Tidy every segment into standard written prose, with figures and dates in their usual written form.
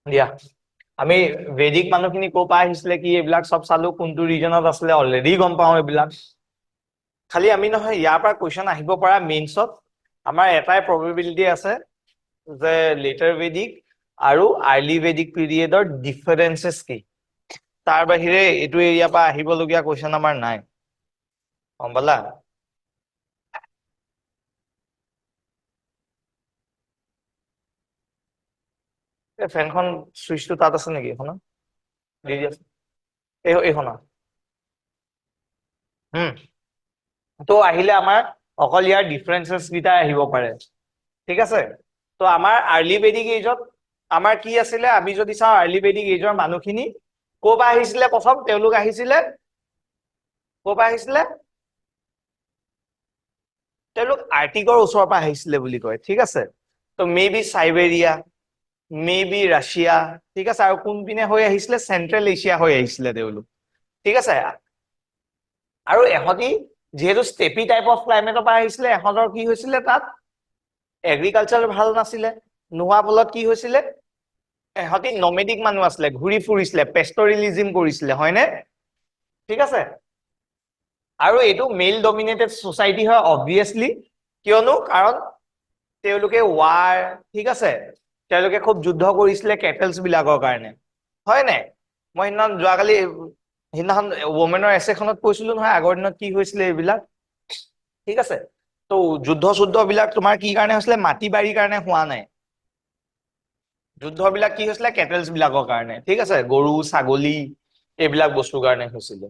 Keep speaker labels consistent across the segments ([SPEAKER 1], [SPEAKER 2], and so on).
[SPEAKER 1] দিয়া আমি বেদিক মানুহখিনি ক'ৰ পৰা আহিছিলে কি এইবিলাক চব চালো, কোনটো ৰিজনত আছিলে অলৰেডি গম পাওঁ এইবিলাক। খালি আমি নহয় ইয়াৰ পৰা কুৱেশ্যন আহিব পৰা মেইনছত আমাৰ এটাই প্ৰবেবিলিটি আছে যে লেটাৰ বেদিক আৰু আৰ্লি বেদিক পিৰিয়ডৰ ডিফাৰেন্সেছ কি। তাৰ বাহিৰে এইটো এৰিয়াৰ পৰা আহিবলগীয়া কুৱেশ্যন আমাৰ নাই, গম পালা? এই ফেনখন চুইচটো তাত আছে নেকি? এইখন দি দি আছে এইখন। তো আহিলে আমাৰ অকল ইয়াৰ ডিফাৰেন্সেছ কেইটা আহিব পাৰে, ঠিক আছে? তো আমাৰ আৰ্লি বেদিক এজত আমাৰ কি আছিলে, আমি যদি চাওঁ আৰ্লি বেদিক এজৰ মানুহখিনি ক'ৰ পৰা আহিছিলে? প্ৰথম তেওঁলোক আহিছিলে ক'ৰ পৰা আহিছিলে? তেওঁলোক আৰ্টিকৰ ওচৰৰ পৰা আহিছিলে বুলি কয়, ঠিক আছে? তো may be Siberia, may be Russia, ঠিক আছে? আৰু কোনপিনে হৈ আহিছিলে? চেন্ট্ৰেল এছিয়া হৈ আহিছিলে তেওঁলোক, ঠিক আছে? আৰু এহঁতি যিহেতু ষ্টেপি টাইপ অফ ক্লাইমেটৰ পৰা আহিছিলে, এহঁতৰ কি হৈছিলে তাত এগ্ৰিকালচাৰ ভাল নাছিলে, নোহোৱা ফলত কি হৈছিলে এহঁতি নমেডিক মানুহ আছিলে, ঘূৰি ফুৰিছিলে, পেষ্টৰিলিজিম কৰিছিলে, হয়নে? ঠিক আছে? আৰু এইটো মেইল ডমিনেটেড সোসাইটি হয় অবভিয়াছলি, কিয়নো কাৰণ তেওঁলোকে ৱাৰ, ঠিক আছে, তেওঁলোকে খুব যুদ্ধ কৰিছিলে কেটেলছ বিলাকৰ কাৰণে, হয় নাই? মই সিদিনাখন ওমেনৰ এছেখনত কৈছিলো নহয় আগৰ দিনত কি হৈছিলে এইবিলাক, ঠিক আছে? তো যুদ্ধ বিলাক তোমাৰ কি কাৰণে হৈছিলে? মাটি বাৰীৰ কাৰণে হোৱা নাই, যুদ্ধবিলাক কি হৈছিলে? কেটেলছ বিলাকৰ কাৰণে, ঠিক আছে? গৰু ছাগলী এইবিলাক বস্তুৰ কাৰণে হৈছিলে।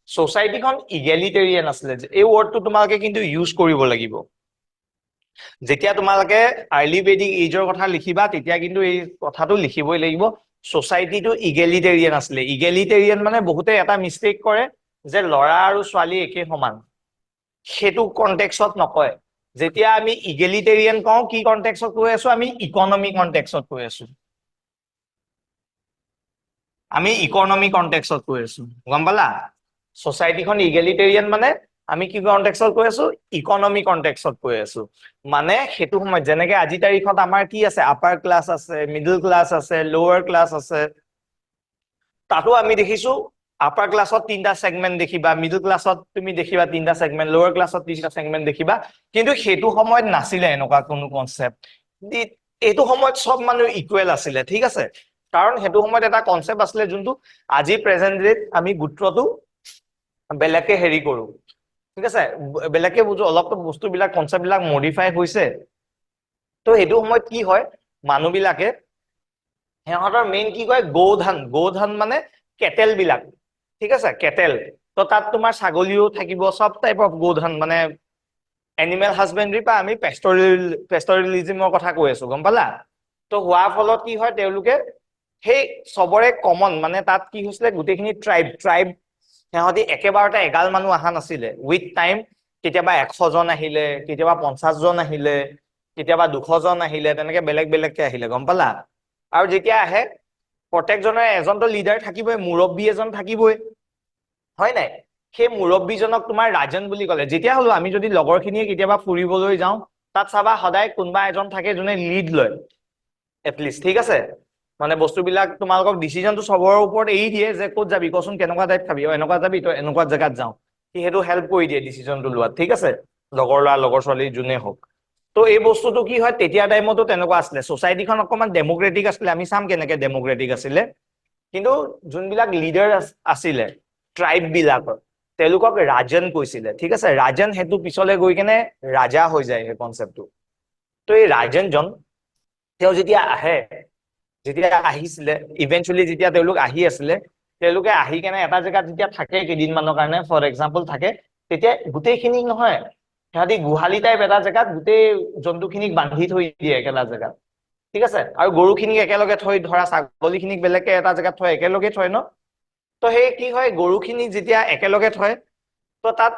[SPEAKER 1] সোসাইটিখন ইগেলিটেৰিয়ান আছিলে, এই ৱৰ্ডটো তোমালোকে কিন্তু ইউজ কৰিব লাগিব যেতিয়া তোমালোকে আৰ্লি বেদিক এজৰ কথা লিখিবা, তেতিয়া কিন্তু এই কথাটো লিখিবই লাগিব, সোসাইটিটো ইগেলিটেৰিয়ান আছিলে। ইগেলিটেৰিয়ান মানে বহুতে এটা মিষ্টেক কৰে যে ল'ৰা আৰু ছোৱালী একে সমান, সেইটো কনটেক্সত নকয়। যেতিয়া আমি ইগেলিটেৰিয়ান কওঁ কি কনটেক্সত কৈ আছো? আমি ইকনমি কনটেক্সত কৈ আছো, আমি ইকনমি কনটেক্সত কৈ আছো, গম পালা? সোসাইটিখন ইগেলিটেৰিয়ান মানে আমি কি কনটেক্সত কৈ আছো? ইকনমি কনটেক্সত কৈ আছো। মানে সেইটো সময়ত যেনেকে আজি তাৰিখত আমাৰ কি আছে? আপাৰ ক্লাছ আছে, মিডল ক্লাছ আছে, লোৱাৰ ক্লাছ আছে। তাতো আমি দেখিছো আপাৰ ক্লাছত 3টা সেগমেন্ট দেখিবা, মিডল ক্লাছত তুমি দেখিবা 3টা সেগমেন্ট, লোৱাৰ ক্লাছত 3টা সেগমেন্ট দেখিবা। কিন্তু সেইটো সময়ত নাছিলে এনেকুৱা কোনো কনসেপ্ট। এইটো সময়ত সব মানুহ ইকুৱেল আছিলে, ঠিক আছে? কাৰণ সেইটো সময়ত এটা কনসেপ্ট আছিলে যোনটো আজি প্ৰেজেন্ট ডেত আমি গোত্ৰটো বেলেগকে হেৰি কৰো, ঠিক আছে? বেলেগকে বুজো, অলপ বস্তুবিলাক কনসেপ্ট বিলাক মডিফাই হৈছে। তো সেইটো সময়ত কি হয়, মানুহ বিলাকে সিহঁতৰ মেইন কি কয়? গৌধান মানে কেটেল বিলাক, ঠিক আছে? কেটেল। তো তাত তোমাৰ ছাগলীও থাকিব, সব টাইপ অফ গৌধান মানে এনিমেল হাজবেণ্ডাৰী পৰা আমি পেষ্টৰিলিজিমৰ কথা কৈ আছো, গম পালা? তো হোৱাৰ ফলত কি হয়, তেওঁলোকে সেই চবৰে কমন মানে তাত কি হৈছিলে? গোটেইখিনি ট্ৰাইব সিহঁতি একেবাৰতে এগাল মানুহ অহা নাছিলে, উইথ টাইম কেতিয়াবা 100 জন আহিলে, কেতিয়াবা 50 জন আহিলে, কেতিয়াবা 200 জন আহিলে, তেনেকে বেলেগ বেলেগকে আহিলে, গম পালা? আৰু যেতিয়া আহে প্ৰত্যেকজনৰ এজনটো লিডাৰ থাকিবই, মুৰব্বী এজন থাকিবই, হয় নাই? সেই মুৰব্বীজনক তোমাৰ ৰাজন বুলি ক'লে। যেতিয়া হলো আমি যদি লগৰখিনিয়ে কেতিয়াবা ফুৰিবলৈ যাওঁ, তাত চাবা সদায় কোনোবা এজন থাকে যোনে লিড লয় এটলিষ্ট, ঠিক আছে? মানে বস্তুবিলাক তোমালোকক ডিচিজনটো চবৰ ওপৰত এৰি দিয়ে যে ক'ত যাবি কচোন, কেনেকুৱা টাইপ খাবি, এনেকুৱা যাবি তই এনেকুৱা জেগাত যাওঁ, সি সেইটো হেল্প কৰি দিয়ে ডিচিজনটো লোৱাত, ঠিক আছে? লগৰ ল'ৰা লগৰ ছোৱালী যোনে হওক। তো এই বস্তুটো কি হয়, তেতিয়া টাইমতো তেনেকুৱা আছিলে, সোসাইটিখন অকমান ডেমক্ৰেটিক আছিলে। আমি চাম কেনেকে ডেমক্ৰেটিক আছিলে। কিন্তু যোনবিলাক লিডাৰ আছিলে ট্ৰাইব বিলাকৰ, তেওঁলোকক ৰাজন কৈছিলে, ঠিক আছে? ৰাজন সেইটো পিছলে গৈ কেনে ৰাজা হৈ যায় সেই কনচেপ্টটো। তো এই ৰাজনজন তেওঁ যেতিয়া আহে, যেতিয়া আহিছিলে, ইভেন্টুৱেলি যেতিয়া তেওঁলোক আহি আছিলে, তেওঁলোকে আহি কেনে এটা জেগাত যেতিয়া থাকে কেইদিনমানৰ কাৰণে, ফৰ এক্সাম্পল থাকে, তেতিয়া গোটেইখিনি নহয়, সিহঁতি গোহালি টাইপ এটা জেগাত গোটেই জন্তুখিনিক বান্ধি থৈ দিয়ে একেটা জেগাত, ঠিক আছে? আৰু গৰুখিনিক একেলগে থৈ, ধৰা ছাগলীখিনিক বেলেগকে এটা জেগাত থয়, একেলগে থয় ন? তো সেই কি হয়, গৰুখিনিক যেতিয়া একেলগে থয়, তো তাত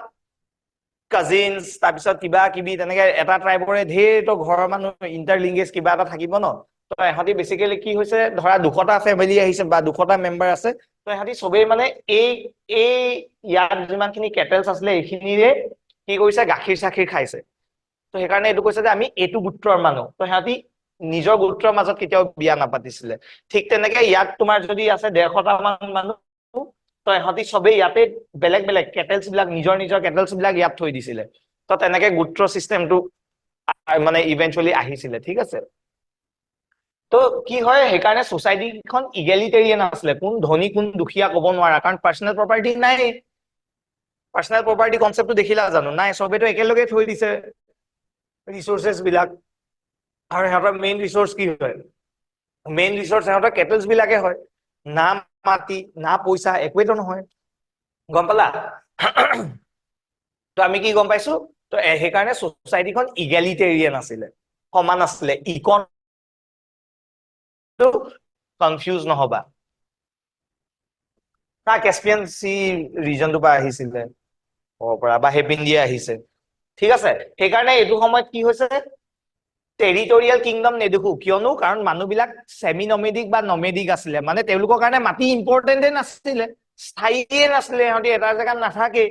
[SPEAKER 1] কাজিনছ, তাৰপিছত কিবা কিবি তেনেকে এটা ট্ৰাইবৰে ধেৰটো ঘৰৰ মানুহ ইণ্টাৰলিংগেজ কিবা এটা থাকিব ন? তো ইহঁতি বেচিকেলি কি হৈছে, ধৰা 200টা ফেমিলি আহিছে বা 200টা মেম্বাৰ আছে, তো ইহঁতি চবেই মানে এই এই ইয়াত যিমানখিনি কেটেলছ আছিলে এইখিনিৰে কি কৰিছে গাখীৰ চাখীৰ খাইছে তো সেইকাৰণে এইটো কৈছে যে আমি এইটো গোত্ৰৰ মানুহ তো সিহঁতি নিজৰ গোত্ৰৰ মাজত কেতিয়াও বিয়া নাপাতিছিলে ঠিক তেনেকে ইয়াত তোমাৰ যদি আছে 150টা মান মানুহ তো ইহঁতি সবেই ইয়াতে বেলেগ বেলেগ কেটেলছ বিলাক নিজৰ কেটেলছ বিলাক ইয়াত থৈ দিছিলে তো তেনেকে গোত্ৰ চিষ্টেমটো মানে ইভেন্টুৱেলি আহিছিলে ঠিক আছে তো কি হয় সেইকাৰণে সোসাইটিখন ইগেলিটেৰিয়ান আছিলে কোন ধনী কোন দুখীয়া ক'ব নোৱাৰা কাৰণ পাৰ্সোনেল প্ৰপাৰ্টি নাই পাৰ্সোনেল প্ৰপাৰ্টি কনসেপ্টটো দেখিলা জানো নাই সবেতো একেলগে থৈ দিছে ৰিসোৰ্সেছ বিলাক আৰু সিহঁতৰ মেইন ৰিসোৰ্স কি হয় মেইন ৰিসোৰ্স সিহঁতৰ কেটেলছ বিলাকে হয় না মাটি না পইচা একোৱেতো নহয় গম পালা তো আমি কি গম পাইছো তো সেইকাৰণে সোসাইটিখন ইগেলিটেৰিয়ান আছিলে সমান আছিলে ইকন কনফিউজ নহবা কেস্পিয়ান সি ৰিজনটো পৰা আহিছিলে পৰা বা হেপিন্দিয়ে আহিছে ঠিক আছে সেইকাৰণে এইটো সময়ত কি হৈছে টেৰিটৰিয়েল কিংডম নেদেখো কিয়নো কাৰণ মানুহবিলাক সেমি নমেডিক বা নমেডিক আছিলে মানে তেওঁলোকৰ কাৰণে মাটি ইম্পৰ্টেণ্টে নাছিলে স্থায়ীয়ে নাছিলে সিহঁতি এটা জেগাত নাথাকে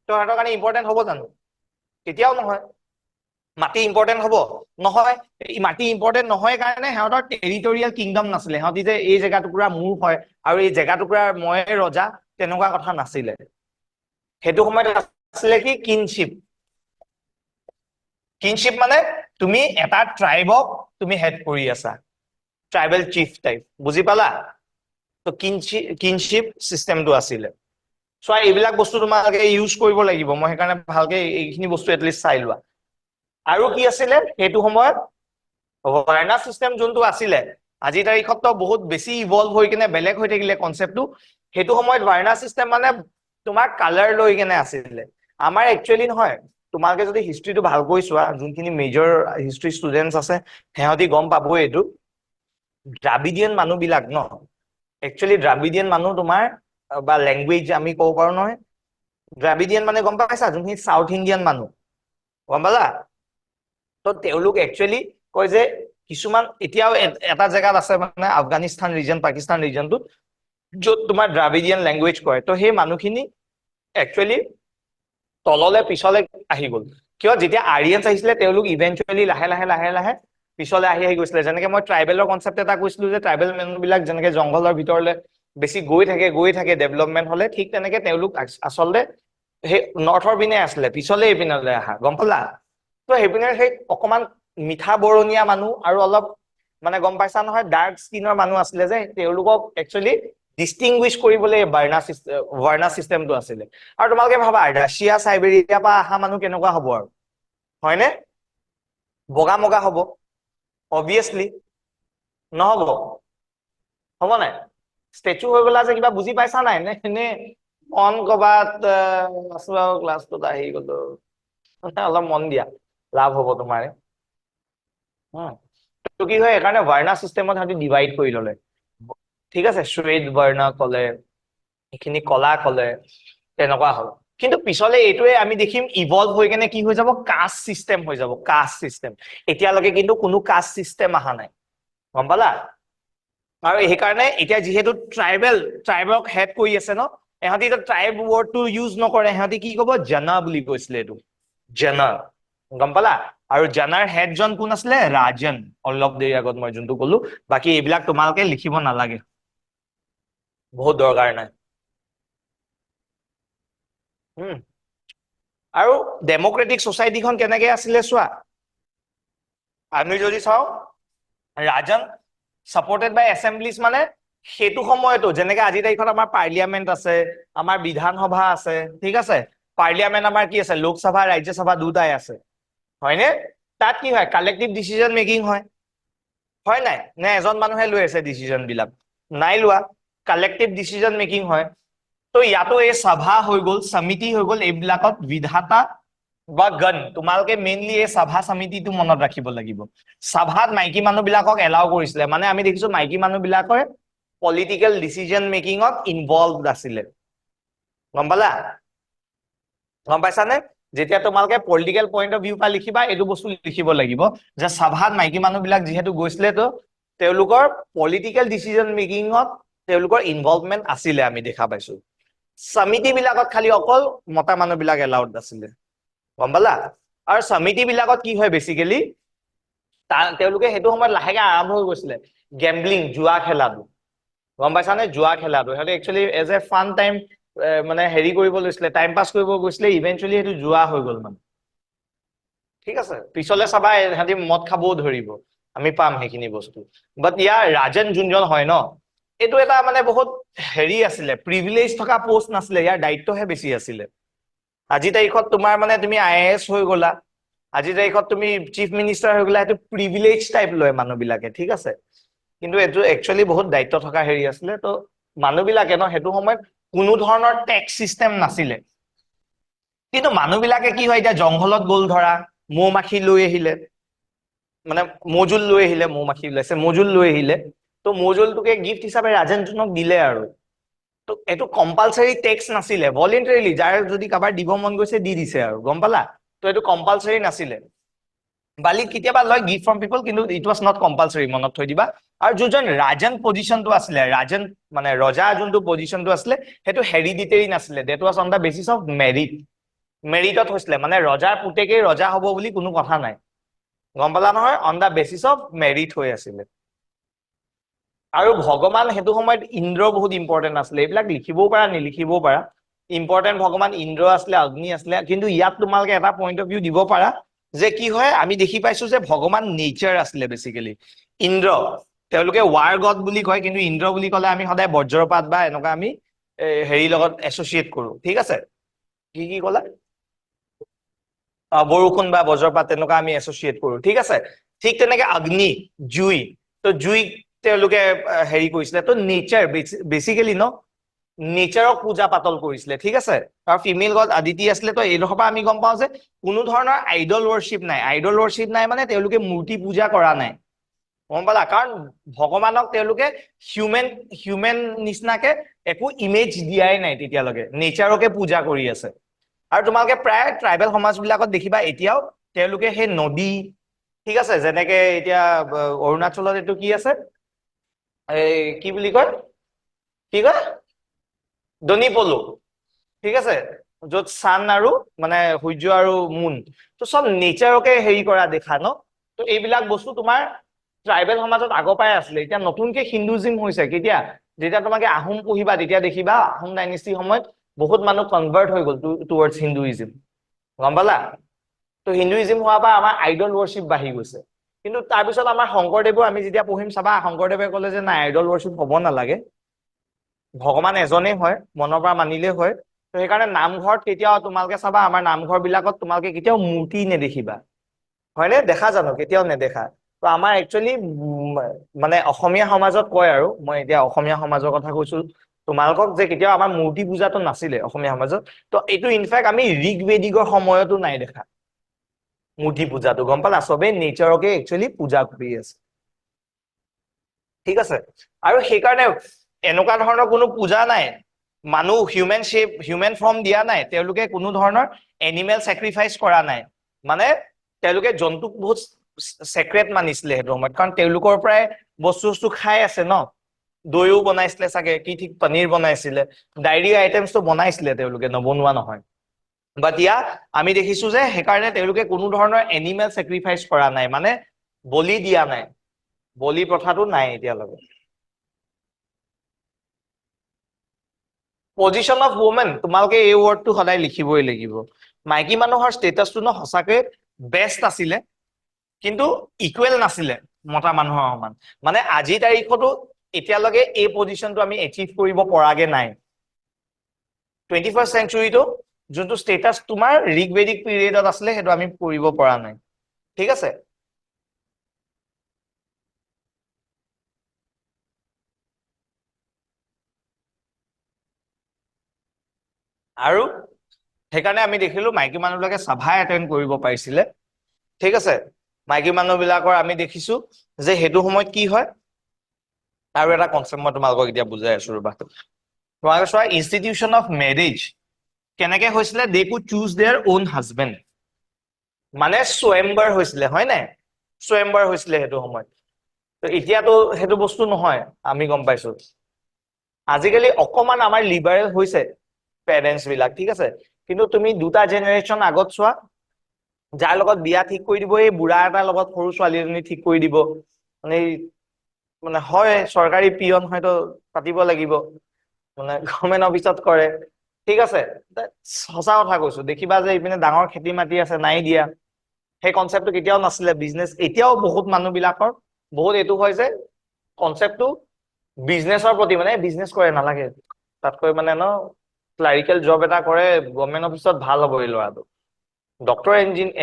[SPEAKER 1] তো সিহঁতৰ কাৰণে ইম্পৰ্টেণ্ট হ'ব জানো কেতিয়াও নহয় মাটি ইম্পৰ্টেণ্ট হ'ব নহয় মাটি ইম্পৰ্টেণ্ট নহয় কাৰণে সিহঁতৰ টেৰিটৰিয়েল কিংডম নাছিলে সিহঁতি যে এই জেগা টুকুৰা মোৰ হয় আৰু এই জেগা টুকুৰাৰ মই ৰজা তেনেকুৱা কথা নাছিলে সেইটো সময়ত আছিলে কি কিনশ্বিপ মানে তুমি এটা ট্ৰাইবক তুমি হেড কৰি আছা ট্ৰাইবেল চিফ টাইপ বুজি পালা তো কিনশ্বিপ চিষ্টেমটো আছিলে চোৱা এইবিলাক বস্তু তোমালোকে ইউজ কৰিব লাগিব মই সেইকাৰণে ভালকে এইখিনি বস্তু এটলিষ্ট চাই লোৱা আৰু কি আছিলে সেইটো সময়ত ভাৰ্না চিষ্টেম যোনটো আছিলে আজিৰ তাৰিখততো বহুত বেছি ইভলভ হৈ কিনে বেলেগ হৈ থাকিলে কনসেপ্টটো সেইটো সময়ত ভাৰ্না চিষ্টেম মানে তোমাৰ কালাৰ লৈ কিনে আছিলে আমাৰ একচুৱেলি নহয় তোমালোকে যদি হিষ্ট্ৰীটো ভালকৈ চোৱা যোনখিনি মেজৰ হিষ্ট্ৰী ষ্টুডেন্টছ আছে সিহঁতি গম পাবই এইটো দ্ৰাবিডিয়ান মানুহবিলাক ন একচুৱেলি দ্ৰাবিডিয়ান মানুহ তোমাৰ বা লেংগুৱেজ আমি ক'ব পাৰো নহয় দ্ৰাবিডিয়ান মানে গম পাইছা যোনখিনি সাউথ ইণ্ডিয়ান মানুহ গম পালা তো তেওঁলোক একচুৱেলি কয় যে কিছুমান এতিয়াও এটা জেগাত আছে মানে আফগানিস্তান ৰিজন পাকিস্তান ৰিজনটোত য'ত তোমাৰ দ্ৰাবিডিয়ান লেংগুৱেজ কয় তো সেই মানুহখিনি একচুৱেলি তললে পিছলে আহি গ'ল কিয় যেতিয়া আৰিয়ানছ আহিছিলে তেওঁলোক ইভেন্টুৱেলি লাহে লাহে পিছলে আহি গৈছিলে যেনেকে মই ট্ৰাইবেলৰ কনসেপ্ট এটা কৈছিলো যে ট্ৰাইবেল মানুহবিলাক যেনেকে জংঘলৰ ভিতৰলে বেছি গৈ থাকে ডেভেলপমেন্ট হলে ঠিক তেনেকে তেওঁলোক আচলতে সেই নৰ্থৰ পিনে আছিলে পিছলে এইপিনলৈ আহা গম পালা তো সেইপিনে সেই অকমান মিঠা বৰণীয়া মানুহ আৰু অলপ মানে গম পাইছা নহয় ডাৰ্ক স্কিনৰ মানুহ আছিলে যে তেওঁলোকক একচুৱেলি ডিষ্টিংগুইশ কৰিবলৈ ভাৰ্না চিষ্টেমটো আছিলে আৰু তোমালোকে ভাবা ৰাছিয়া চাইবেৰিয়াৰ পৰা অহা মানুহ কেনেকুৱা হ'ব আৰু হয়নে বগা মগা হ'ব অবভিয়াছলি নহ'ব হ'ব নাই ষ্টেচু হৈ গলা যে কিবা বুজি পাইছা নাই নে অন কবাত আছো আৰু ক্লাছটোত আহি গলো অলপ মন দিয়া লাভ হ'ব তোমাৰে তো কি হয় সেইকাৰণে ভাৰ্না চিষ্টেমত সিহঁতি ডিভাইড কৰি ললে ঠিক আছে শ্বেড ভাৰ্না কলে এইখিনি কলা কলে তেনেকুৱা হ'ল কিন্তু পিছলে এইটোৱে আমি দেখিম ইভলভ হৈ কেনে কি হৈ যাব কাষ্ট চিষ্টেম হৈ যাব কাষ্ট চিষ্টেম এতিয়ালৈকে কিন্তু কোনো কাষ্ট চিষ্টেম অহা নাই গম পালা আৰু সেইকাৰণে এতিয়া যিহেতু ট্ৰাইবক হেড কৰি আছে ন ইহঁতি এতিয়া ট্ৰাইব ৱৰ্ডটো ইউজ নকৰে সিহঁতি কি ক'ব জানা বুলি কৈছিলে এইটো জানা গম পালা আৰু জানাৰ হেডজন কোন আছিলে ৰাজন অলপ দেৰি আগত মই যোনটো কলো বাকী এইবিলাক তোমালোকে লিখিব নালাগে বহুত দৰকাৰ নাই আৰু ডেমক্ৰেটিক সোসাইটিখন কেনেকে আছিলে চোৱা আমি যদি চাও ৰাজন সাপোৰ্টেড বাই এছেম্বলিজ মানে সেইটো সময়তো যেনেকে আজি তাৰিখত আমাৰ পাৰ্লিয়ামেন্ট আছে আমাৰ বিধানসভা আছে ঠিক আছে পাৰ্লিয়ামেন্ট আমাৰ কি আছে লোকসভা ৰাজ্যসভা দুটাই আছে হয়নে তাত কি হয় কালেক্টিভ ডিসিজন মেকিং হয় নাই নে এজন মানুহে লৈ আছে ডিসিজন বিলাক নাই লোৱা কালেক্টিভ ডিসিজন মেকিং হয় তো ইয়াতো এই সভা হৈ গ'ল সমিতি হৈ গ'ল এইবিলাকত বিধাতা বা গণ তোমালোকে মেইনলি এই সভা সমিতিটো মনত ৰাখিব লাগিব সভাত মাইকী মানুহ বিলাকক এলাও কৰিছিলে মানে আমি দেখিছো মাইকী মানুহ বিলাকৰ পলিটিকেল ডিসিজন মেকিংত ইনভলভড আছিলে গম পালা গম পাইছানে যেতিয়া তোমালোকে পলিটিকেল পইণ্ট অফ ভিউ পৰা লিখিবা এইটো বস্তু লিখিব লাগিব যে সভাত মাইকী মানুহ বিলাক যিহেতু গৈছিলে তো তেওঁলোকৰ পলিটিকেল ডিসিজন মেকিংত তেওঁলোকৰ ইনভলভমেন্ট আছিলে আমি দেখা পাইছো সমিতি বিলাকত খালি অকল মতা মানুহ বিলাক এলাউড আছিলে গম পালা আৰু সমিতি বিলাকত কি হয় বেসিক্যালি তেওঁলোকে সেইটো সময়ত লাহেকে আৰম্ভ হৈ গৈছিলে গেম্বলিং জুৱা খেলাটো গম পাইছানে জুৱা খেলাটো সিহঁতে actually as a fun time মানে হেৰি কৰিব লৈছিলে টাইম পাছ কৰিব গৈছিলে ইভেন্টুৱেলি সেইটো জুৱা হৈ গ'ল মানে ঠিক আছে পিছলে চাবা সিহঁতি মদ খাবও ধৰিব আমি পাম সেইখিনি বস্তু বাট ইয়াৰ ৰাজন যোনজন হয় ন এইটো এটা মানে বহুত হেৰি আছিলে প্ৰিভিলেজ থকা পোষ্ট নাছিলে ইয়াৰ দায়িত্বহে বেছি আছিলে আজি তাৰিখত তোমাৰ মানে তুমি IAS হৈ গলা আজি তাৰিখত তুমি চিফ মিনিষ্টাৰ হৈ গলা সেইটো প্ৰিভিলেজ টাইপ লয় মানুহবিলাকে ঠিক আছে কিন্তু এইটো একচুৱেলি বহুত দায়িত্ব থকা হেৰি আছিলে তো মানুহবিলাকে ন সেইটো সময়ত কোনো ধৰণৰ টেক্স চিষ্টেম নাছিলে কিন্তু মানুহবিলাকে কি হয় এতিয়া জংঘলত গ'ল ধৰা মৌমাখি লৈ আহিলে মানে মজুল লৈ আহিলে মৌমাখি ওলাইছে মজুল লৈ আহিলে তো মজুলটোকে গিফ্ট হিচাপে ৰাজেনজনক দিলে আৰু তো এইটো কম্পালচাৰী টেক্স নাছিলে ভলেণ্টাৰীলি যাৰ যদি কাৰোবাৰ দিব মন গৈছে দি দিছে আৰু গম পালা তো এইটো কম্পালচাৰী নাছিলে বালি কেতিয়াবা লয় গিফ্ট ফ্ৰম পিপল কিন্তু ইট ৱাজ নট কম্পালচাৰী মনত থৈ দিবা আৰু যোনজন ৰাজন পজিশ্যনটো আছিলে ৰাজন মানে ৰজা যোনটো পজিশ্যনটো আছিলে সেইটো হেৰিডিটেৰী নাছিলে that was on the basis of merit মেৰিটত হৈছিলে মানে ৰজাৰ পুতেকেই ৰজা হ'ব বুলি কোনো কথা নাই গম পালা নহয় on the basis of merit হৈ আছিলে আৰু ভগৱান সেইটো সময়ত ইন্দ্ৰ বহুত ইম্পৰ্টেণ্ট আছিলে এইবিলাক লিখিবও পাৰা নিলিখিবও পাৰা ইম্পৰ্টেণ্ট ভগৱান ইন্দ্ৰ আছিলে অগ্নি আছিলে কিন্তু ইয়াত তোমালোকে এটা পইণ্ট অফ ভিউ দিব পাৰা যে কি হয় আমি দেখি পাইছো যে ভগৱান নেচাৰ আছিলে বেসিক্যালি ইন্দ্ৰ তেওঁলোকে ৱাৰ গড বুলি কয় কিন্তু ইন্দ্ৰ বুলি ক'লে আমি সদায় বজ্ৰপাত বা এনেকুৱা আমি হেৰি লগত এছ'চিয়েট কৰো ঠিক আছে কি ক'লা বৰষুণ বা বজ্ৰপাত তেনেকুৱা আমি এছ'চিয়েট কৰো ঠিক আছে ঠিক তেনেকে অগ্নি জুই তো জুইক তেওঁলোকে হেৰি কৰিছিলে তো নেচাৰ বেসিক্যালি ন নেচাৰক পূজা পাতল কৰিছিলে ঠিক আছে আৰু ফিমেল গড আদিতি আছিলে তো এইডোখৰ পৰা আমি গম পাওঁ যে কোনো ধৰণৰ আইডল ৱৰ্শ্বিপ নাই মানে তেওঁলোকে মূৰ্তি পূজা কৰা নাই গম পালা কাৰণ ভগৱানক তেওঁলোকে হিউমেন নিচিনাকে একো ইমেজ দিয়াই নাই তেতিয়ালৈকে নেচাৰকে পূজা কৰি আছে আৰু তোমালোকে প্ৰায় ট্ৰাইবেল সমাজবিলাকত দেখিবা এতিয়াও তেওঁলোকে সেই নদী ঠিক আছে যেনেকে এতিয়া অৰুণাচলত এইটো কি আছে এই কি বুলি কয় কি কয় দনি পলু ঠিক আছে য'ত চান আৰু মানে সূৰ্য আৰু মুন তো সব নেচাৰকে হেৰি কৰা দেখা ন তো এইবিলাক বস্তু তোমাৰ ট্ৰাইবেল সমাজত আগৰ পৰাই আছিলে এতিয়া নতুনকে হিন্দুইজিম হৈছে কেতিয়া যেতিয়া তোমাকে আহোম পঢ়িবা তেতিয়া দেখিবা আহোম ডাইনেষ্টিৰ সময়ত বহুত মানুহ কনভাৰ্ট হৈ গ'ল টুৱাৰ্ডছ হিন্দুইজিম গম পালা তো হিন্দুইজিম হোৱাৰ পৰা আমাৰ আইডল ৱৰ্শ্বিপ বাঢ়ি গৈছে কিন্তু তাৰপিছত আমাৰ শংকৰদেৱো আমি যেতিয়া পঢ়িম চাবা শংকৰদেৱে ক'লে যে নাই আইডল ৱৰ্শ্বিপ হ'ব নালাগে ভগৱান এজনেই হয় মনৰ পৰা মানিলেই হয় তো সেইকাৰণে নামঘৰত কেতিয়াও তোমালোকে চাবা আমাৰ নামঘৰ বিলাকত তোমালোকে কেতিয়াও মূৰ্তি নেদেখিবা হয়নে দেখা জানো কেতিয়াও নেদেখা তো আমাৰ একচুৱেলি মানে অসমীয়া সমাজত কয় আৰু মই এতিয়া অসমীয়া সমাজৰ কথা কৈছো তোমালোকক যে কেতিয়াও আমাৰ মূৰ্তি পূজাটো নাছিলে অসমীয়া সমাজত তো এইটো ইনফেক্ট আমি ঋগবেদিকৰ সময়তো নাই দেখা মূৰ্তি পূজাটো গম পালা চবেই নেচাৰকে একচুৱেলি পূজা কৰি আছে ঠিক আছে আৰু সেইকাৰণে এনেকুৱা ধৰণৰ কোনো পূজা নাই মানুহ হিউমেন ফৰ্ম দিয়া নাই তেওঁলোকে কোনো ধৰণৰ এনিমেল চেক্ৰিফাইচ কৰা নাই মানে তেওঁলোকে জন্তুক বহুত চেক্ৰেট মানিছিলে সেইটো সময়ত কাৰণ তেওঁলোকৰ পৰাই বস্তু খাই আছে ন দৈও বনাইছিলে চাগে কি ঠিক পনীৰ বনাইছিলে ডায়েৰী আইটেমছটো বনাইছিলে তেওঁলোকে নবনোৱা নহয় বাট ইয়াত আমি দেখিছো যে সেইকাৰণে তেওঁলোকে কোনো ধৰণৰ এনিমেল চেক্ৰিফাইচ কৰা নাই মানে বলি দিয়া নাই বলি প্ৰথাটো নাই এতিয়ালৈকে পজিশন অফ ওমেন তোমালোকে এই ৱৰ্ডটো সদায় লিখিবই লাগিব মাইকী মানুহৰ ষ্টেটাছটো ন সঁচাকৈ বেষ্ট আছিলে কিন্তু ইকুৱেল নাছিলে মতা মানুহৰ সমান মানে আজিৰ তাৰিখতো এতিয়ালৈকে এই পজিশনটো আমি এচিভ কৰিব পৰাগে নাই 21st চেঞ্চুৰীটো যোনটো ষ্টেটাছ তোমাৰ ঋগবেদিক পিৰিয়ডত আছিলে সেইটো আমি কৰিব পৰা নাই ঠিক আছে আৰু সেইকাৰণে আমি দেখিলো মাইকী মানুহবিলাকে সভা এটেণ্ড কৰিব পাৰিছিলে ঠিক আছে মাইকী মানুহবিলাকৰ আমি দেখিছো যে সেইটো সময়ত কি হয় আৰু এটা কনচেপ্ট মই তোমালোকক এতিয়া বুজাই আছো ৰবা তোমালোকে চোৱা ইনষ্টিটিউচন অফ মেৰেজ কেনেকে হৈছিলে they could choose their own husband মানে স্বয়ম্বৰ হৈছিলে হয় নাই স্বয়ম্বৰ হৈছিলে সেইটো সময়ত তো এতিয়াতো সেইটো বস্তু নহয় আমি গম পাইছো আজিকালি অকমান আমাৰ লিবাৰেল হৈছে পেৰেণ্টছ বিলাক ঠিক আছে কিন্তু তুমি দুটা জেনেৰেশ্যন আগত চোৱা যাৰ লগত বিয়া ঠিক কৰি দিব এই বুঢ়া এটাৰ লগত সৰু ছোৱালী এজনী ঠিক কৰি দিব মানে মানে হয় চৰকাৰী পিয়ন হয়তো পাতিব লাগিব মানে গভৰ্ণমেণ্ট অফিচত কৰে ঠিক আছে সঁচা কথা কৈছো দেখিবা যে ইপিনে ডাঙৰ খেতি মাটি আছে নাই দিয়া সেই কনচেপ্টটো কেতিয়াও নাছিলে বিজনেছ এতিয়াও বহুত মানুহ বিলাকৰ বহুত এইটো হয় যে কনচেপ্টটো বিজনেছৰ প্ৰতি মানে বিজনেছ কৰে নালাগে তাতকৈ মানে ন ক্লাৰিকেল জব এটা কৰে গভৰ্ণমেণ্ট অফিচত ভাল হ'ব এই ল'ৰাটো ডক্টৰ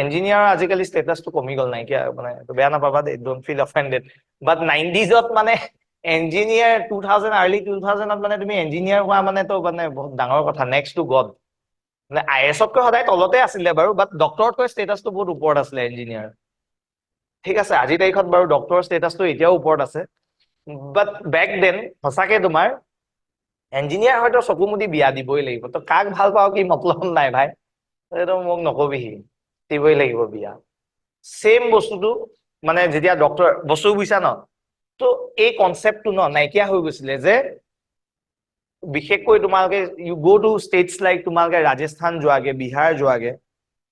[SPEAKER 1] ইঞ্জিনিয়াৰ আজিকালি ষ্টেটাছটো কমি গ'ল নাইকিয়া মানে বেয়া নাপাবা they don't feel offended but 90s মানে ইঞ্জিনিয়াৰ 2000 আৰ্লি 2000ত মানে তুমি ইঞ্জিনিয়াৰ হোৱা মানে তো মানে বহুত ডাঙৰ কথা নেক্সট টু গড মানে IASতকৈ সদায় তলতে আছিলে বাৰু বাট ডক্টৰতকৈ ষ্টেটাছটো বহুত ওপৰত আছিলে ইঞ্জিনিয়াৰ ঠিক আছে আজিৰ তাৰিখত বাৰু ডক্টৰৰ ষ্টেটাছটো এতিয়াও ওপৰত আছে বাট বেক দেন সঁচাকে তোমাৰ ইঞ্জিনিয়াৰ হয়তো চকু মুদি বিয়া দিবই লাগিব তো কাক ভাল পাওঁ কি মতলব নাই ভাই এইটো মোক নকবিহি দিবই লাগিব বিয়া সেম বস্তুটো মানে যেতিয়া ডক্টৰ বস্তু বুজিছা ন তো এই কনচেপ্টটো ন নাইকিয়া হৈ গৈছিলে যে বিশেষকৈ তোমালোকে you go to states like তোমালোকে ৰাজস্থান যোৱাগে বিহাৰ যোৱাগে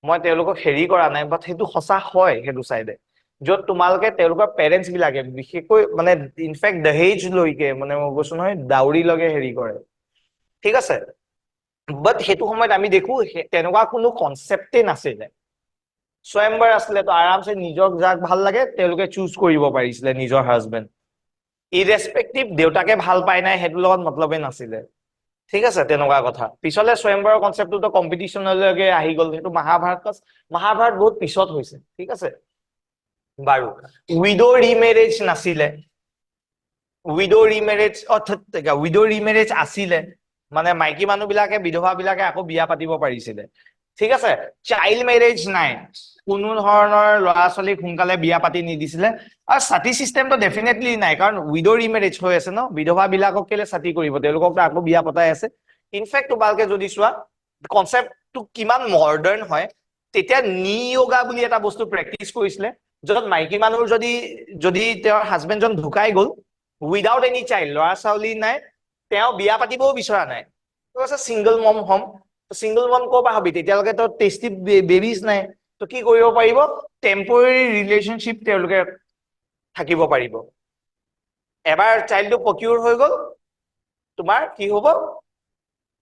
[SPEAKER 1] মই তেওঁলোকক হেৰি কৰা নাই বাট সেইটো সঁচা হয় সেইটো চাইডে য'ত তোমালোকে তেওঁলোকৰ পেৰেণ্টছ বিলাকে বিশেষকৈ মানে ইনফেক্ট দহেজ লৈকে মানে মই কৈছো নহয় ডাউৰি লগে হেৰি কৰে ঠিক আছে বাট সেইটো সময়ত আমি দেখো তেনেকুৱা কোনো কনচেপ্টে নাছিলে স্বয়ম্বৰ আছিলে তো আৰামছে নিজক যাক ভাল লাগে তেওঁলোকে চুজ কৰিব পাৰিছিলে নিজৰ হাজবেণ্ড ইৰেছপেক্টিভ দেউতাকে ভাল পাই নাই সেইটোৰ লগত মতলবে নাছিলে ঠিক আছে তেনেকুৱা কথা পিছলে স্বয়ম্বৰৰ কনচেপ্টটো কম্পিটিশ্যনলৈকে আহি গ'ল সেইটো মহাভাৰত বহুত পিছত হৈছে ঠিক আছে বাৰু উইডো ৰিমেৰেজ নাছিলে উইডো ৰিমেৰেজ আছিলে মানে মাইকী মানুহ বিলাকে বিধৱা বিলাকে আকৌ বিয়া পাতিব পাৰিছিলে ঠিক আছে চাইল্ড মেৰেজ নাই কোনো ধৰণৰ ল'ৰা ছোৱালীক সোনকালে বিয়া পাতি নিদিছিলে আৰু ছাতি চিষ্টেমটো ডেফিনেটলি নাই কাৰণ উইডো ৰিমেৰেজ হৈ আছে ন বিধৱা বিলাকক কেলে ছাতি কৰিব তেওঁলোকক আকৌ বিয়া পতাই আছে ইনফেক্ট তোমালোকে যদি চোৱা কনচেপ্টটো কিমান মডাৰ্ণ হয় তেতিয়া নি য়োগা বুলি এটা বস্তু প্ৰেক্টিচ কৰিছিলে য'ত মাইকী মানুহৰ যদি তেওঁৰ হাজবেণ্ডজন ঢুকাই গ'ল উইদাউট এনি চাইল্ড ল'ৰা ছোৱালী নাই তেওঁ বিয়া পাতিবও বিচৰা নাই ছিংগল মম হম ছিংগল মম ক'ৰ পৰা হবি তেতিয়ালৈকে তো টেষ্টি বেবিজ নাই তো কি কৰিব পাৰিব টেম্পৰেৰী ৰিলেশ্যনশ্বিপ তেওঁলোকে থাকিব পাৰিব এবাৰ চাইল্ডটো প্ৰকিউৰ হৈ গ'ল তোমাৰ কি হ'ব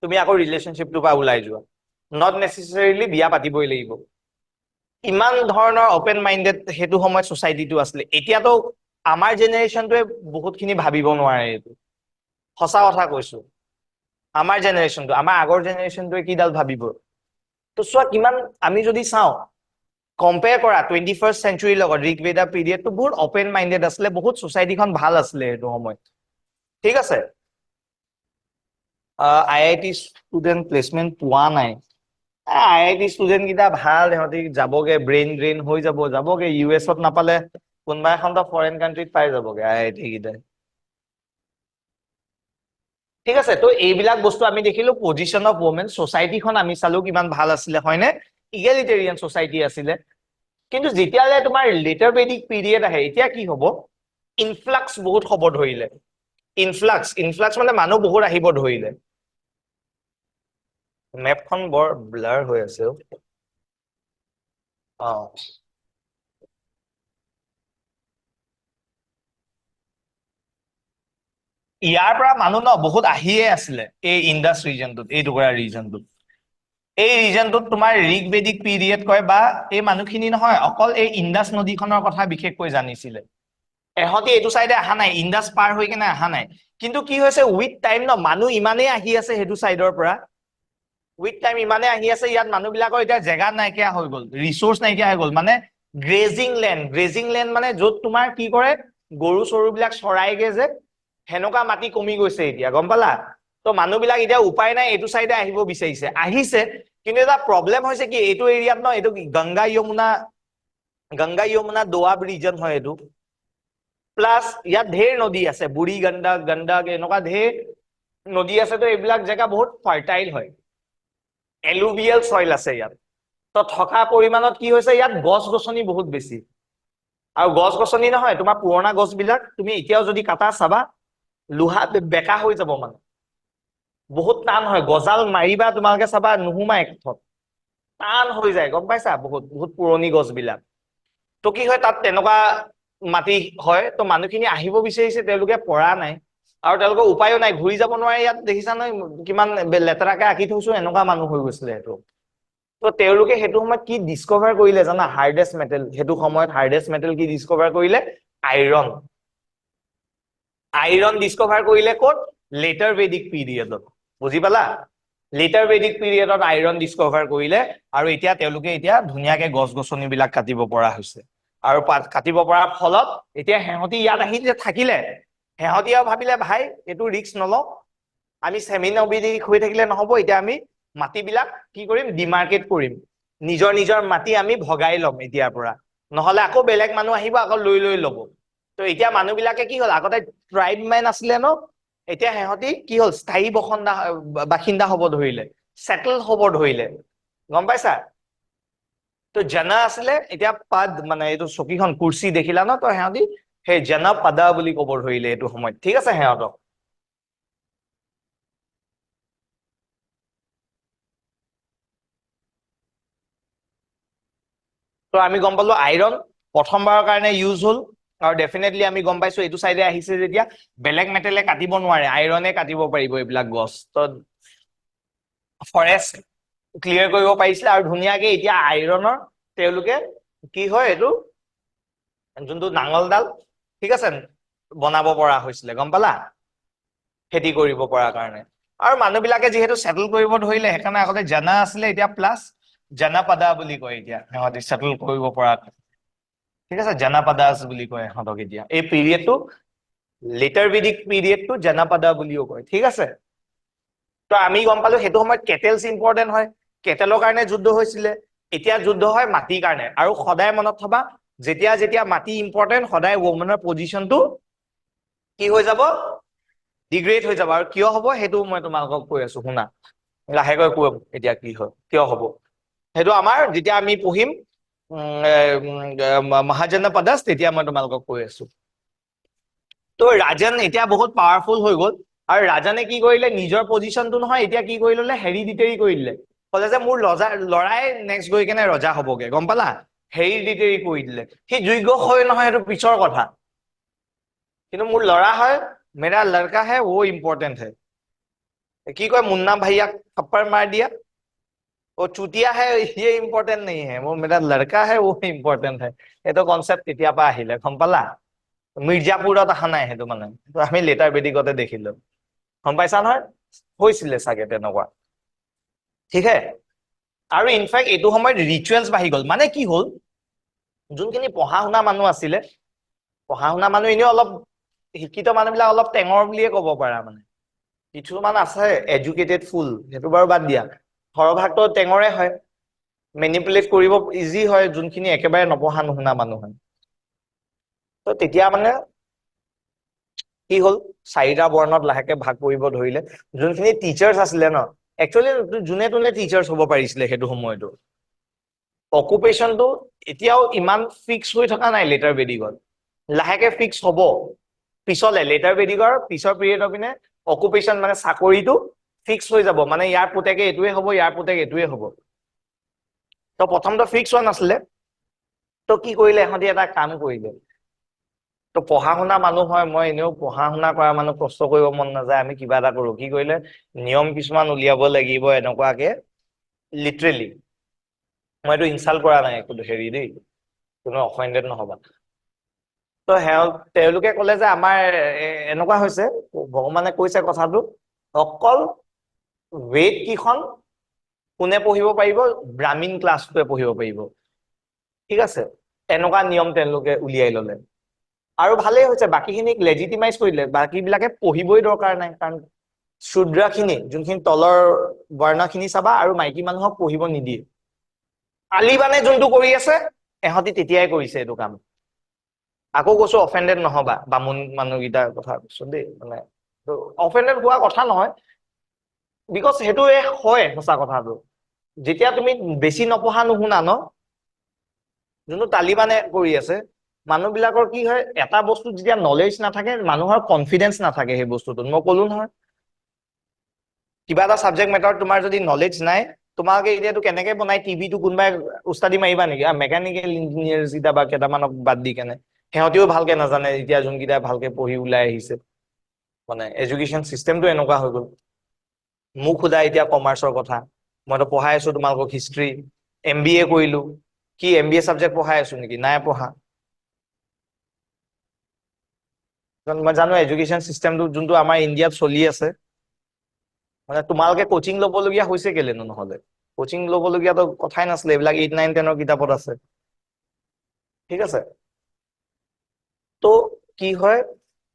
[SPEAKER 1] তুমি আকৌ ৰিলেশ্যনশ্বিপটোৰ পৰা ওলাই যোৱা নট নেচেচাৰিলি বিয়া পাতিবই লাগিব ইমান ধৰণৰ অপেন মাইণ্ডেড সেইটো সময়ত ছচাইটিটো আছিলে এতিয়াতো আমাৰ জেনেৰেশ্যনটোৱে বহুতখিনি ভাবিব নোৱাৰে এইটো সঁচা কথা কৈছো আমাৰ জেনেৰেশ্যনটো আমাৰ আগৰ জেনেৰেশ্যনটোৱে কিডাল ভাবিব তো চোৱা কিমান আমি যদি চাওঁ কম্পেয়াৰ কৰা 21st চেঞ্চুৰীৰ লগত ঋগবেদা পিৰিয়ডটো বহুত অপেন মাইণ্ডেড আছিলে বহুত ছচাইটিখন ভাল আছিলে সেইটো সময়ত ঠিক আছে IIT ষ্টুডেণ্ট প্লেচমেণ্ট পোৱা নাই IIT ষ্টুডেণ্ট কেইটা ভাল সিহঁতি যাবগে ব্ৰেইন ড্ৰেইন হৈ যাবগে US নাপালে কোনোবা এখন ফৰেন কাণ্ট্ৰিত পাই যাবগে IIT কেইটাই ঠিক আছে তো এইবিলাক বস্তু আমি দেখিলো পজিশন অফ ওমেন ছচাইটিখন আমি চালো কিমান ভাল আছিলে হয়নে ইগেলিটেৰিয়ান ছচাইটি আছিলে কিন্তু যেতিয়ালে তোমাৰ লেটাৰ বেদিক পিৰিয়ড আহে এতিয়া কি হ'ব ইনফ্লাক্স বহুত হ'ব ধৰিলে ইনফ্লাক্স মানে মানুহ বহুত আহিব ধৰিলে মেপখন বৰ ব্লাৰ হৈ আছে ইয়াৰ পৰা মানুহ ন বহুত আহিয়ে আছিলে এই ইণ্ডাছ ৰিজনটোত এই টুকুৰা ৰিজনটোত এই ৰিজনটোত তোমাৰ ঋগবেদিক পিৰিয়ড কয় বা এই মানুহখিনি নহয় অকল এই ইণ্ডাছ নদীখনৰ কথা বিশেষকৈ জানিছিলে এহঁতি এইটো চাইডে অহা নাই ইণ্ডাছ পাৰ হৈ কেনে অহা নাই কিন্তু কি হৈছে উইথ টাইম ন মানুহ ইমানেই আহি আছে সেইটো চাইডৰ পৰা উইথ টাইম ইমানে আহি আছে ইয়াত মানুহবিলাকৰ এতিয়া জেগা নাইকিয়া হৈ গ'ল ৰিচোৰ্চ নাইকিয়া হৈ গ'ল মানে গ্ৰেজিং লেণ্ড মানে য'ত তোমাৰ কি কৰে গৰু চৰু বিলাক চৰাইগে যে সেনেকুৱা মাটি কমি গৈছে এতিয়া গম পালা তো মানুহবিলাক এতিয়া উপায় নাই এইটো চাইডে আহিব বিচাৰিছে আহিছে কিন্তু এটা প্ৰব্লেম হৈছে কি এইটো এৰিয়াত ন এইটো গংগা যমুনা দোৱাব ৰিজন হয় এইটো প্লাছ ইয়াত ঢেৰ নদী আছে বুঢ়ী গণ্ডক এনেকুৱা ঢেৰ নদী আছে তো এইবিলাক জেগা বহুত ফাৰ্টাইল হয় এলুভিয়েল চইল আছে ইয়াত তো থকা পৰিমাণত কি হৈছে ইয়াত গছ গছনি বহুত বেছি আৰু গছ গছনি নহয় তোমাৰ পুৰণা গছবিলাক তুমি এতিয়াও যদি কাটা চাবা লোহা বেকা হৈ যাব মানে বহুত টান হয় গজাল মাৰিবা তোমালোকে চাবা নুহুমা এক থত টান হৈ যায় গম পাইছা বহুত বহুত পুৰণি গছ বিলাক তো কি হয় তাত তেনেকুৱা মাটি হয় তো মানুহখিনি আহিব বিচাৰিছে তেওঁলোকে পৰা নাই আৰু তেওঁলোকৰ উপায়ো নাই ঘূৰি যাব নোৱাৰে ইয়াত দেখিছা নহয় কিমান লেতেৰাকে আঁকি থৈছো এনেকুৱা মানুহ হৈ গৈছিলে সেইটো তো তেওঁলোকে সেইটো সময়ত কি ডিস্কভাৰ কৰিলে জানা হাৰ্ডেষ্ট মেটেল সেইটো সময়ত হাৰ্ডেষ্ট মেটেল কি ডিস্কভাৰ কৰিলে আইৰণ আইৰণ ডিস্কভাৰ কৰিলে ক'ত লেটাৰ বেদিক পিৰিয়ডত বুজি পালা লেটাৰ বেদিক পিৰিয়ডত আইৰণ ডিস্কভাৰ কৰিলে আৰু এতিয়া তেওঁলোকে এতিয়া ধুনীয়াকে গছ গছনিবিলাক কাটিব পৰা হৈছে আৰু কাটিব পৰাৰ ফলত এতিয়া সিহঁতি ইয়াত আহি যে থাকিলে সিহঁতি আৰু ভাবিলে ভাই এইটো ৰিস্ক নলওঁ আমি ছেমি নবেদিক হৈ থাকিলে নহব এতিয়া আমি মাটিবিলাক কি কৰিম ডিমাৰ্কেট কৰিম নিজৰ নিজৰ মাটি আমি ভগাই ল'ম এতিয়াৰ পৰা নহলে আকৌ বেলেগ মানুহ আহিব আকৌ লৈ লৈ ল'ব তো এতিয়া মানুহবিলাকে কি হ'ল আগতে ট্ৰাইব মেন আছিলে ন এতিয়া সিহঁতি কি হ'ল স্থায়ী বাসিন্দা হ'ব ধৰিলে সেটেল হ'ব ধৰিলে গম পাইছা তো জানা আছিলে এতিয়া পদ মানে এইটো চকীখন কুৰ্চি দেখিলা ন তো সিহঁতি সেই জানা পাদা বুলি ক'ব ধৰিলে এইটো সময়ত ঠিক আছে সিহঁতক তো আমি গম পালো আইৰণ প্ৰথমবাৰৰ কাৰণে ইউজ হ'ল আৰু ডেফিনেটলি আমি গম পাইছো এইটো চাইডে আহিছে যেতিয়া বেলেগ মেটেলে কাটিব নোৱাৰে আইৰণে কাটিব পাৰিব এইবিলাক গছ তো ফৰেষ্ট ক্লিয়াৰ কৰিব পাৰিছিলে আৰু ধুনীয়াকে এতিয়া আইৰণৰ তেওঁলোকে কি হয় এইটো যোনটো নাঙলডাল ঠিক আছে বনাব পৰা হৈছিলে গম পালা খেতি কৰিব পৰা কাৰণে আৰু মানুহবিলাকে যিহেতু সেটেল কৰিব ধৰিলে সেইকাৰণে আগতে জানা আছিলে এতিয়া প্লাছ জানাপাদা বুলি কয় এতিয়া সিহঁতি সেটেল কৰিব পৰা ঠিক আছে জানাপাদাস বুলি কয় সিহঁতক এতিয়া এই পিৰিয়ডটো লেটাৰ বেদিক পিৰিয়ডটো জানাপাদা বুলিও কয় ঠিক আছে তো আমি গম পালো সেইটো সময়ত কেটেলছ ইম্পৰ্টেণ্ট হয় কেটেলৰ কাৰণে যুদ্ধ হৈছিলে এতিয়া যুদ্ধ হয় মাটিৰ কাৰণে আৰু সদায় মনত থবা যেতিয়া যেতিয়া মাটি ইম্পৰ্টেণ্ট সদায় ওমেনৰ পজিশ্যনটো কি হৈ যাব ডিগ্ৰেড হৈ যাব আৰু কিয় হ'ব সেইটো মই তোমালোকক কৈ আছো শুনা লাহেকৈ কৈ এতিয়া কি হয় কিয় হ'ব সেইটো আমাৰ যেতিয়া আমি পঢ়িম মহাজনা পদাস তেতিয়া মই তোমালোকক কৈ আছো তো ৰাজন এতিয়া বহুত পাৱাৰফুল হৈ গ'ল আৰু ৰাজানে কি কৰিলে নিজৰ পজিশ্যনটো নহয় এতিয়া কি কৰি ললে হেৰিডিটেৰী কৰি দিলে কলে যে মোৰ লৰাই নেক্সট গৈ কেনে ৰজা হবগে গম পালা হেৰিডিটেৰী কৰি দিলে সি যোগ্য হয় নহয় সেইটো পিছৰ কথা কিন্তু মোৰ ল'ৰা হয় মেৰা লড়কা হে वो ইম্পৰ্টেণ্ট হে কি কয় মুন্না ভাইয়াক थप्पड़ मार दिया वो चुतिया है ये इम्पोर्टेंट नहीं है वो मेरा लड़का है वो इम्पोर्टेंट है এইটো কনচেপ্ট কেতিয়াৰ পৰা আহিলে গম পালা মিৰ্জাপুৰত অহা নাই সেইটো মানে আমি লেটাৰ বেদিকতে দেখিলো গম পাইছা নহয় হৈছিলে চাগে তেনেকুৱা ঠিক হে আৰু ইনফেক্ট এইটো সময়ত ৰিচুৱেলছ বাঢ়ি গ'ল মানে কি হ'ল যোনখিনি পঢ়া শুনা মানুহ আছিলে পঢ়া শুনা মানুহ এনেও অলপ শিক্ষিত মানুহবিলাক অলপ টেঙৰ বুলিয়ে ক'ব পাৰা মানে কিছুমান আছে এডুকেটেড ফুল সেইটো বাৰু বাদ দিয়া সৰভাগটো টেঙৰে হয় মেনিপুলেট কৰিব ইজি হয় যোনখিনি একেবাৰে নপঢ়া নুশুনা মানুহ হয় তো তেতিয়া মানে কি হ'ল চাৰিটা বৰ্ণত লাহেকে ভাগ কৰিব ধৰিলে যোনখিনি টিচাৰ্ছ আছিলে ন একচুৱেলি যোনে তোনে টিচাৰ্ছ হ'ব পাৰিছিলে সেইটো সময়তো অকুপেশ্যনটো এতিয়াও ইমান ফিক্স হৈ থকা নাই লেটাৰ বেদিকত লাহেকে ফিক্স হ'ব পিছলে লেটাৰ বেদিকৰ পিছৰ পিৰিয়ডৰ পিনে অকুপেশ্যন মানে চাকৰিটো ফিক্স হৈ যাব মানে ইয়াৰ পুতেকে এইটোৱে হ'ব ইয়াৰ পুতেকে এইটোৱে হ'ব তো প্ৰথমটো ফিক্স হোৱা নাছিলে তো কি কৰিলে এহঁতি এটা কাম কৰিলে তো পঢ়া শুনা মানুহ হয় মই এনেও পঢ়া শুনা কৰা মানুহ কষ্ট কৰিব মন নাযায় আমি কিবা এটা কৰো কি কৰিলে নিয়ম কিছুমান উলিয়াব লাগিব এনেকুৱাকে লিটাৰেলি মই এইটো ইনচাল্ট কৰা নাই একো হেৰি দেই কোনো অফেণ্ডেড নহবা তো তেওঁলোকে ক'লে যে আমাৰ এনেকুৱা হৈছে ভগৱানে কৈছে কথাটো অকল বেদ কিখন কোনে পঢ়িব পাৰিব ব্ৰাহ্মীণ ক্লাছটোৱে পঢ়িব পাৰিব ঠিক আছে এনেকুৱা নিয়ম তেওঁলোকে উলিয়াই ললে আৰু ভালেই হৈছে বাকীখিনিক লেজিটিমাইজ কৰিলে বাকীবিলাকে পঢ়িবই দৰকাৰ নাই কাৰণ শূদ্ৰখিনি যোনখিনি তলৰ বৰ্ণখিনি চাবা আৰু মাইকী মানুহক পঢ়িব নিদিয়ে তালিবানে যোনটো কৰি আছে এহঁতি তেতিয়াই কৰিছে এইটো কাম আকৌ কৈছো অফেণ্ডেড নহবা বামুণ মানুহকেইটাৰ কথা কৈছো দেই মানে অফেণ্ডেড হোৱা কথা নহয় বিকজ সেইটো হয় সঁচা কথাটো যেতিয়া তুমি বেছি নপঢ়া নুশুনা ন যোনটো তালিবানে কৰি আছে মানুহবিলাকৰ কি হয় এটা বস্তু যেতিয়া নলেজ নাথাকে মানুহৰ কনফিডেন্স নাথাকে সেই বস্তুটোত মই ক'লো নহয় কিবা এটা সাবজেক্ট মেটাৰ তোমাৰ যদি নলেজ নাই তোমালোকে এতিয়াতো কেনেকে বনাই টিভিটো কোনোবাই উস্তাদি মাৰিবা নেকি মেকানিকেল ইঞ্জিনিয়াৰ যেটা বা কেইটামানক বাদ দি কেনে সিহঁতিও ভালকে নাজানে এতিয়া যোনকেইটা ভালকে পঢ়ি ওলাই আহিছে মানে এডুকেশ্যন চিষ্টেমটো এনেকুৱা হৈ গ'ল মোক সোধা এতিয়া কমাৰ্চৰ কথা মইতো পঢ়াই আছো তোমালোকক হিষ্ট্ৰী MBA কৰিলো কি MBA চাবজেক্ট পঢ়াই আছো নেকি নাই পঢ়া মই জানো এডুকেশ্যন চিষ্টেমটো যোনটো আমাৰ ইণ্ডিয়াত চলি আছে মানে তোমালোকে কোচিং ল'বলগীয়া হৈছে কেলেনো নহলে কোচিং ল'বলগীয়াতো কথাই নাছিলে এইবিলাক 8, 9, 10 কিতাপত আছে ঠিক আছে তো কি হয়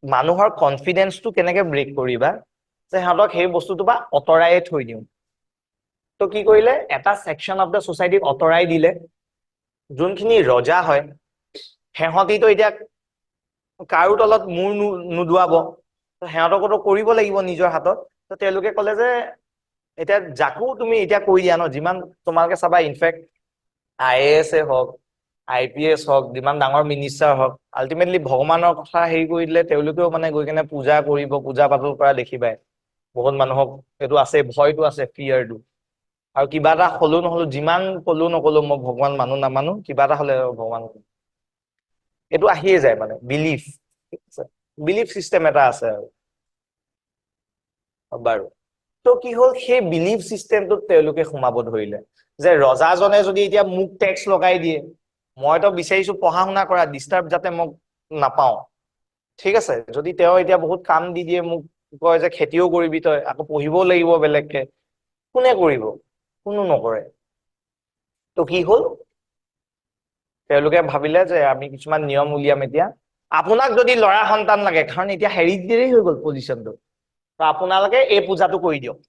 [SPEAKER 1] মানুহৰ কনফিডেন্সটো কেনেকে ব্ৰেক কৰিবা যে সিহঁতক সেই বস্তুটো বা অতৰায়ে থৈ দিওঁ তো কি কৰিলে এটা সেকশন অফ দ্য সোসাইটিক অতৰাই দিলে যোনখিনি ৰজা হয় সিহঁতিতো এতিয়া কাৰো তলত মূৰ নুদুৱাব সিহঁতকতো কৰিব লাগিব নিজৰ হাতত তো তেওঁলোকে ক'লে যে এতিয়া যাকো তুমি এতিয়া কৈ দিয়া ন যিমান তোমালোকে চাবা ইনফেক্ট IAS হওক IPS হওক যিমান ডাঙৰ মিনিষ্টাৰ হওক আল্টিমেটলি ভগৱানৰ কথা হেৰি কৰি দিলে তেওঁলোকেও মানে গৈ কেনে পূজা কৰিব পূজা পাতল কৰা দেখিবাই বহুত মানুহক এইটো আছে ভয়টো আছে ফিয়াৰটো আৰু কিবা এটা হলো নহলো যিমান কলো নকলো মই ভগৱান মানুহ নামানো কিবা এটা হলে ভগৱান এইটো আহিয়ে যায় মানে বিলিফ বিলিফ চিষ্টেম এটা আছে আৰু বাৰু তো কি হ'ল সেই বিলিফ চিষ্টেমটোত তেওঁলোকে সোমাব ধৰিলে যে ৰজাজনে যদি এতিয়া মোক টেক্স লগাই দিয়ে মইতো বিচাৰিছো পঢ়া শুনা কৰা ডিষ্টাৰ্ব যাতে মোক নাপাওঁ ঠিক আছে যদি তেওঁ এতিয়া বহুত কাম দি দিয়ে মোক কয় যে খেতিও কৰিবি তই আকৌ পঢ়িবও লাগিব বেলেগকে কোনে কৰিব কোনো নকৰে তো কি হ'ল তেওঁলোকে ভাবিলে যে আমি কিছুমান নিয়ম উলিয়াম এতিয়া আপোনাক যদি ল'ৰা সন্তান লাগে কাৰণ এতিয়া হেৰিডিটেৰী হৈ গ'ল পজিশ্যনটো তো আপোনালোকে এই পূজাটো কৰি দিয়ক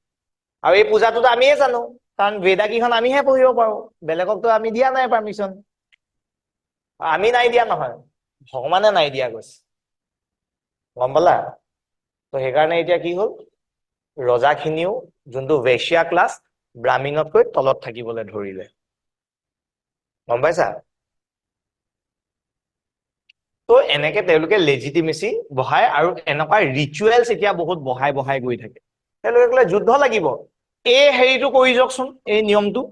[SPEAKER 1] আৰু এই পূজাটোতো আমিয়ে জানো কাৰণ বেদাকেইখন আমিহে পঢ়িব পাৰো বেলেগকতো আমি দিয়া নাই পাৰ্মিশ্যন আমি নাই দিয়া নহয় ভগৱানে নাই দিয়া গৈছে গম পালা তো সেইকাৰণে এতিয়া কি হ'ল ৰজাখিনিও যোনটো বেশ্যা ক্লাছ ব্ৰাহ্মণতকৈ তলত থাকিবলৈ ধৰিলে গম পাইছা তো এনেকে তেওঁলোকে লেজিটিমেচি বহাই আৰু এনেকুৱা ৰিচুৱেলছ এতিয়া বহুত বহাই বহাই গৈ থাকে তেওঁলোকে ক'লে যুদ্ধ লাগিব এই হেৰিটো কৰি যাওকচোন এই নিয়মটো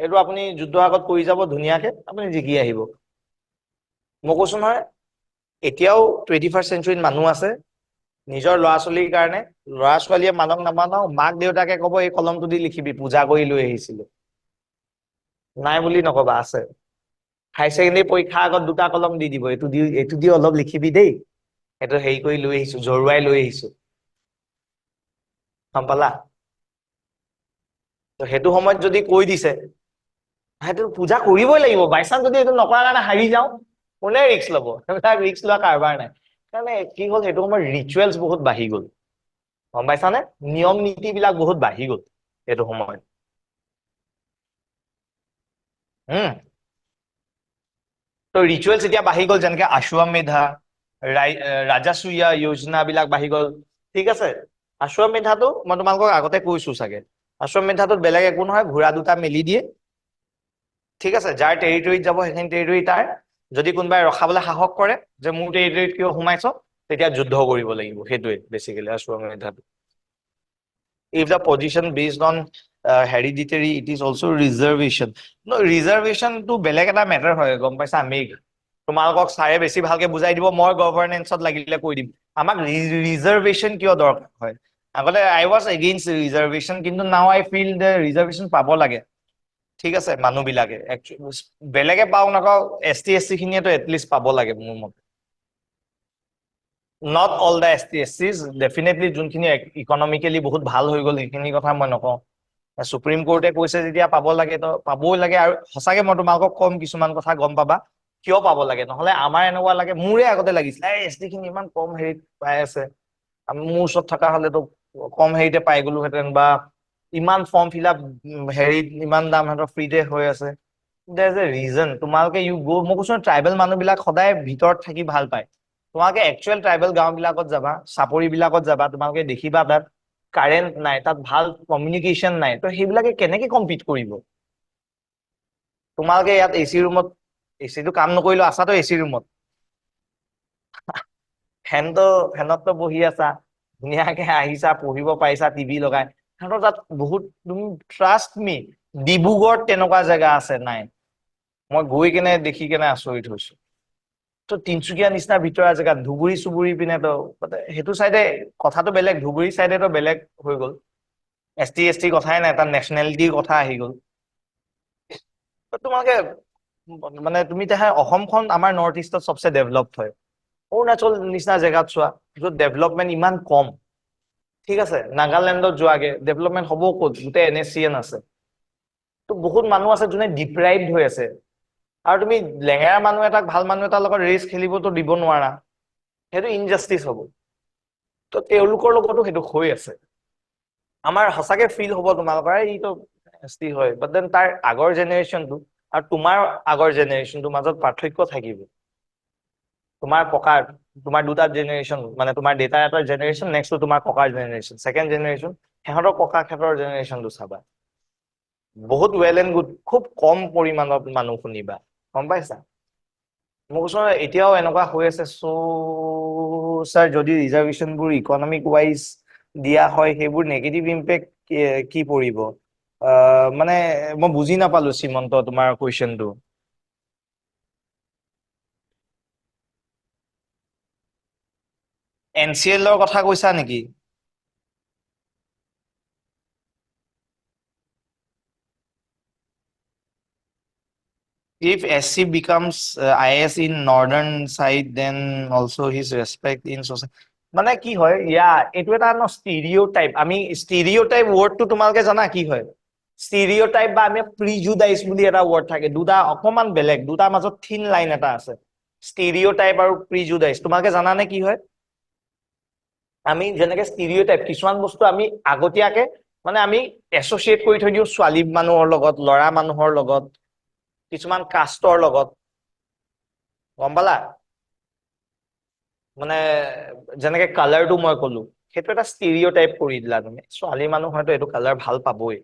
[SPEAKER 1] এইটো আপুনি যুদ্ধ আগত কৰি যাব ধুনীয়াকে আপুনি জিকি আহিব মই কৈছো নহয় এতিয়াও 21st চেঞ্চুৰীত মানুহ আছে নিজৰ ল'ৰা ছোৱালীৰ কাৰণে ল'ৰা ছোৱালীয়ে মানক নামানক মাক দেউতাকে কব এই কলমটো দি লিখিবি পূজা কৰি লৈ আহিছিলো নাই বুলি নকবা আছে হাই ছেকেণ্ডেৰী পৰীক্ষাৰ আগত 2টা কলম দি দিব এইটো দি অলপ লিখিবি দেই সেইটো হেৰি কৰি লৈ আহিছো জৰুৱাই লৈ আহিছো গম পালা তো সেইটো সময়ত যদি কৈ দিছে সেইটো পূজা কৰিবই লাগিব বাই চান্স যদি এইটো নকৰাৰ কাৰণে হাৰি যাওঁ কোনে ৰিক্স ল'ব সেইবিলাক ৰিক্স লোৱা কাৰবাৰ নাই কাৰণে কি হ'ল সেইটো সময়ত ৰিচুৱেলছ বহুত বাঢ়ি গ'ল গম পাইছানে নিয়ম নীতি বিলাক বহুত বাঢ়ি গ'ল এইটো সময়ত তো ৰিচুৱেলছ এতিয়া বাঢ়ি গ'ল যেনেকে আশ্বমেধা ৰাজাসুয়া যোজনা বিলাক বাঢ়ি গ'ল ঠিক আছে আশ্বমেধাটো মই তোমালোকক আগতে কৈছো চাগে আশ্বমেধাটোত বেলেগ একো নহয় ঘোঁৰা 2টা মেলি দিয়ে ঠিক আছে যাৰ টেৰিটৰীত যাব সেইখিনি টেৰিটৰী তাৰ যদি কোনোবাই ৰখাবলৈ সাহস কৰে যে মোৰ টেৰিটৰীত কিয় সোমাইছ তেতিয়া যুদ্ধ কৰিব লাগিব সেইটোৱে basically আশ্বমেধাটো if the position based on hereditary it is also reservation no reservation to বেলেগ এটা মেটাৰ হয় গম পাইছা মেঘ তোমালোকক চাৰে বেছি ভালকে বুজাই দিব মই গভৰ্নেন্সত লাগিলে কৈ দিম আমাক ৰিজাৰ্ভেশ্যন কিয় দৰকাৰ হয় আগতে আই ৱাজ এগেইনষ্ট ৰিজাৰ্ভেশ্যন কিন্তু now I feel the reservation পাব লাগে ঠিক আছে মানুহ বিলাকে বেলেগে পাওক নাপাওক ST SC খিনিয়েতো এটলিষ্ট পাব লাগে মোৰ মতে not all the STs definitely যোনখিনি ইকনমিকেলি বহুত ভাল হৈ গ'ল সেইখিনি কথা মই নকওঁ সুপ্ৰিম কোৰ্টে কৈছে যেতিয়া পাব লাগে তো পাবই লাগে আৰু সঁচাকে মই তোমালোকক কম কিছুমান কথা গম পাবা কিয় পাব লাগে নহলে আমাৰ এনেকুৱা লাগে মোৰে আগতে লাগিছিল ST খিনি ইমান কম হেৰিত পাই আছে মোৰ ওচৰত থকা হলেতো কম হেৰিতে পাই গলোহেঁতেন বা ইমান ফৰ্ম ফিল আপ হেৰিত ইমান দাম সিহঁতৰ ফ্ৰীতে হৈ আছে দেৰ ইজ এ ৰিজন তোমালোকে ইউ গ মই কৈছো ট্ৰাইবেল মানুহ বিলাক সদায় ভিতৰত থাকি ভাল পায় তোমালোকে একচুৱেল ট্ৰাইবেল গাঁও বিলাকত যাবা চাপৰি বিলাকত যাবা তোমালোকে দেখিবা তাত কাৰেণ্ট নাই তাত ভাল কমিউনিকেশ্যন নাই তো সেইবিলাকে কেনেকে কম্পিট কৰিব তোমালোকে ইয়াত AC ৰুমত এচিটো কাম নকৰিলেও আছাতো AC ৰুমত ফেনততো বহি আছা ধুনীয়াকে আহিছা পঢ়িব পাৰিছা টিভি লগাই সিহঁতৰ তাত বহুত তুমি ট্ৰাষ্ট মি ডিব্ৰুগড়ত তেনেকুৱা জেগা আছে নাই? মই গৈ কেনে দেখি কেনে আচৰিত হৈছো। তো তিনচুকীয়া নিচিনা ভিতৰৰ জেগাত ধুবুৰী চুবুৰী পিনে তো সেইটো চাইডে কথাটো বেলেগ, ধুবুৰী চাইডেতো বেলেগ হৈ গ'ল। ST কথাই নাই, তাত নেশ্যনেলিটিৰ কথা আহি গ'ল। তোমালোকে মানে তুমি দেখা অসমখন আমাৰ নৰ্থ ইষ্টত চবচে ডেভেলপড হয়। অৰুণাচল নিচিনা জেগাত চোৱা, য'ত ডেভেলপমেণ্ট ইমান কম, ঠিক আছে, নাগালেণ্ডত যোৱাগে ডেভেলপমেণ্ট হ'ব ক'ত? গোটেই NSCN আছে। তো বহুত মানুহ আছে যোনে ডিপ্ৰাইভড হৈ আছে, আৰু তুমি লেঙেৰা মানুহ এটাক ভাল মানুহ এটাৰ লগত ৰেচ খেলিবতো দিব নোৱাৰা, সেইটো ইনজাষ্টিচ হ'ব। তো তেওঁলোকৰ লগতো সেইটো হৈ আছে। আমাৰ সঁচাকে ফিল হ'ব তোমালোকৰ এইটো ST হয়, বাট দেন তাৰ আগৰ জেনেৰেশ্যনটো আৰু তোমাৰ আগৰ জেনেৰেশ্যনটোৰ মাজত পাৰ্থক্য থাকিব। তোমাৰ দুটা জেনেৰেশ্যন, মানে তোমাৰ দেউতাৰ এটা জেনেৰেশ্যন, নেক্সটটো তোমাৰ ককাৰ জেনেৰেশ্যন, ছেকেণ্ড জেনেৰেশ্যন, সিহঁতৰ ককাহঁতৰ জেনেৰেশ্যনটো চাবা, বহুত ৱেল এণ্ড গুড, খুব কম পৰিমাণত মানুহ শুনিবা, গম পাইছা? মোৰ ওচৰত এতিয়াও এনেকুৱা হৈ আছে। ছাৰ, যদি ৰিজাৰ্ভেশ্যনবোৰ ইকনমিক ৱাইজ দিয়া হয়, সেইবোৰ নেগেটিভ ইম্পেক্ট কি পৰিব? মানে মই বুজি নাপালো শ্ৰীমন্ত তোমাৰ কুৱেশ্যনটো। NCL-ৰ কথা কৈছা নেকি? If SC becomes IS in northern side, then also his respect in society. মানে কি হয়, এইটো এটা ষ্টিৰিঅ'টাইপ। আমি ষ্টিৰিঅ'টাইপ ৱৰ্ডটো তোমালোকে জানা কি হয়? ষ্টিৰিঅ'টাইপ বা আমি প্ৰিজুডাইজ বুলি এটা ৱৰ্ড থাকে, দুটা অকমান বেলেগ, দুটাৰ মাজত থিন লাইন এটা আছে। ষ্টিৰিঅ'টাইপ আৰু প্ৰিজুডাইজ তোমালোকে জানানে কি হয়? আমি যেনেকে ষ্টিৰিঅ'টাইপ, কিছুমান বস্তু আমি আগতীয়াকে মানে আমি এছ'চিয়েট কৰি থৈ দিওঁ ছোৱালী মানুহৰ লগত, ল'ৰা মানুহৰ লগত, কিছুমান কাষ্টৰ লগত, গম পালা? মানে যেনেকে কালাৰটো মই কলো, সেইটো এটা ষ্টিৰিঅ'টাইপ কৰি দিলা তুমি। ছোৱালী মানুহ হয়তো এইটো কালাৰ ভাল পাবই,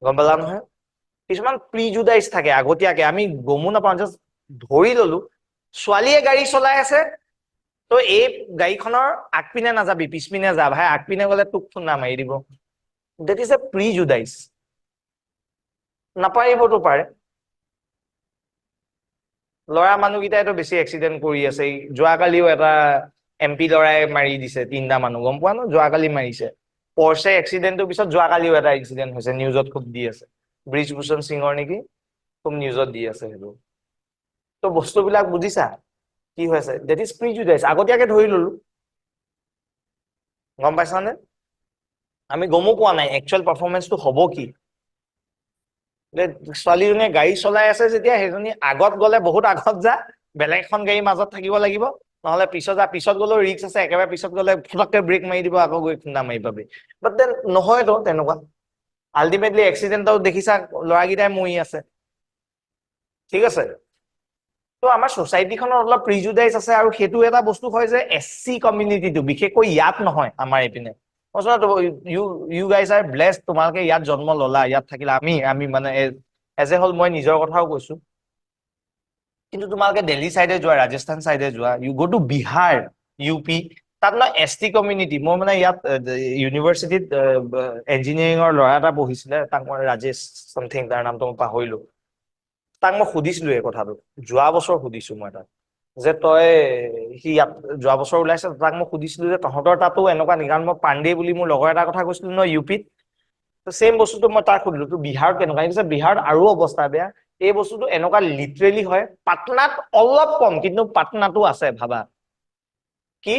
[SPEAKER 1] গম পালা নহয়? কিছুমান প্ৰিজুডাইজ থাকে আগতীয়াকে, আমি গমো নাপাওঁ, জাষ্ট ধৰি ললো ছোৱালীয়ে গাড়ী চলাই আছে, তো এই গাড়ীখনৰ আগপিনে নাযাবি, পিছপিনে যা ভাই, আগপিনে গলে তোক খুন্দা মাৰি দিব। That is a প্ৰিজুডাইজ। নাপাৰিবতো পাৰে। ল'ৰা মানুহকেইটাইতো বেছি এক্সিডেণ্ট কৰি আছে। যোৱাকালিও এটা MP ল'ৰাই মাৰি দিছে 3টা মানুহ, গম পোৱা ন? যোৱাকালি মাৰিছে। পৰ্ছে এক্সিডেণ্টৰ পিছত যোৱাকালিও এটা এক্সিডেণ্ট হৈছে, নিউজত খুব দি আছে। ব্ৰিজভূষণ সিঙৰ নেকি, খুব নিউজত দি আছে সেইটো। তো বস্তুবিলাক বুজিছা কি হৈছে? দেট ইজ প্ৰিজুডাইজ, আগতীয়াকে ধৰি ললো, গম পাইছানে? আমি গমো পোৱা নাই একচুৱেল পাৰফৰ্মেন্সটো হ'ব কি। ছোৱালীজনীয়ে গাড়ী চলাই আছে যেতিয়া, সেইজনী আগত গলে বহুত আগত যা, বেলেগ এখন গাড়ীৰ মাজত থাকিব লাগিব, নহলে পিছত যা, পিছত গলেও ৰিক্স আছে, একেবাৰে পিছত গলে ফটককে ব্ৰেক মাৰি দিব, আকৌ গৈ খুন্দা মাৰি পাবি। বাট দেন নহয়তো তেনেকুৱা। আল্টিমেটলি এক্সিডেণ্টত দেখিছা ল'ৰাকেইটাই মৰি আছে, ঠিক আছে? তো আমাৰ ছচাইটিখনত অলপ প্ৰিজুডাইজ আছে, আৰু সেইটো এটা বস্তু হয় যে SC কমিউনিটিটো, বিশেষকৈ ইয়াত নহয়, আমাৰ এইপিনে ইউ গাইজ আৰ ব্লেছড, তোমালোকে ইয়াত জন্ম ললা, ইয়াত থাকিলা। আমি মানে এজ এ হল, মই নিজৰ কথাও কৈছো, কিন্তু তোমালোকে দিল্লী চাইডে যোৱা, ৰাজস্থান চাইডে যোৱা, you go to Bihar, UP, তাত ন ST কমিউনিটি। মই মানে ইয়াত ইউনিভাৰ্চিটিত ইঞ্জিনিয়াৰিঙৰ ল'ৰা এটা পঢ়িছিলে, তাক মই ৰাজেশ চামথিং তাৰ নামটো মই পাহৰিলো, তাক মই সুধিছিলো এই কথাটো, যোৱা বছৰ সুধিছো মই তাক, যে তই, সি ইয়াত যোৱা বছৰ ওলাইছে, তাক মই সুধিছিলো যে তহঁতৰ তাতো এনেকুৱা নেকি? কাৰণ মই পাণ্ডে বুলি মোৰ লগৰ এটা কথা কৈছিলো ন UPত, ছেম বস্তুটো মই তাক সুধিলো, তো বিহাৰত কেনেকুৱা? কৈছে বিহাৰত আৰু অৱস্থা বেয়া। এই বস্তুটো এনেকুৱা লিটাৰেলি হয়, পাটনাত অলপ কম, কিন্তু পাটনাতো আছে। ভাবা কি,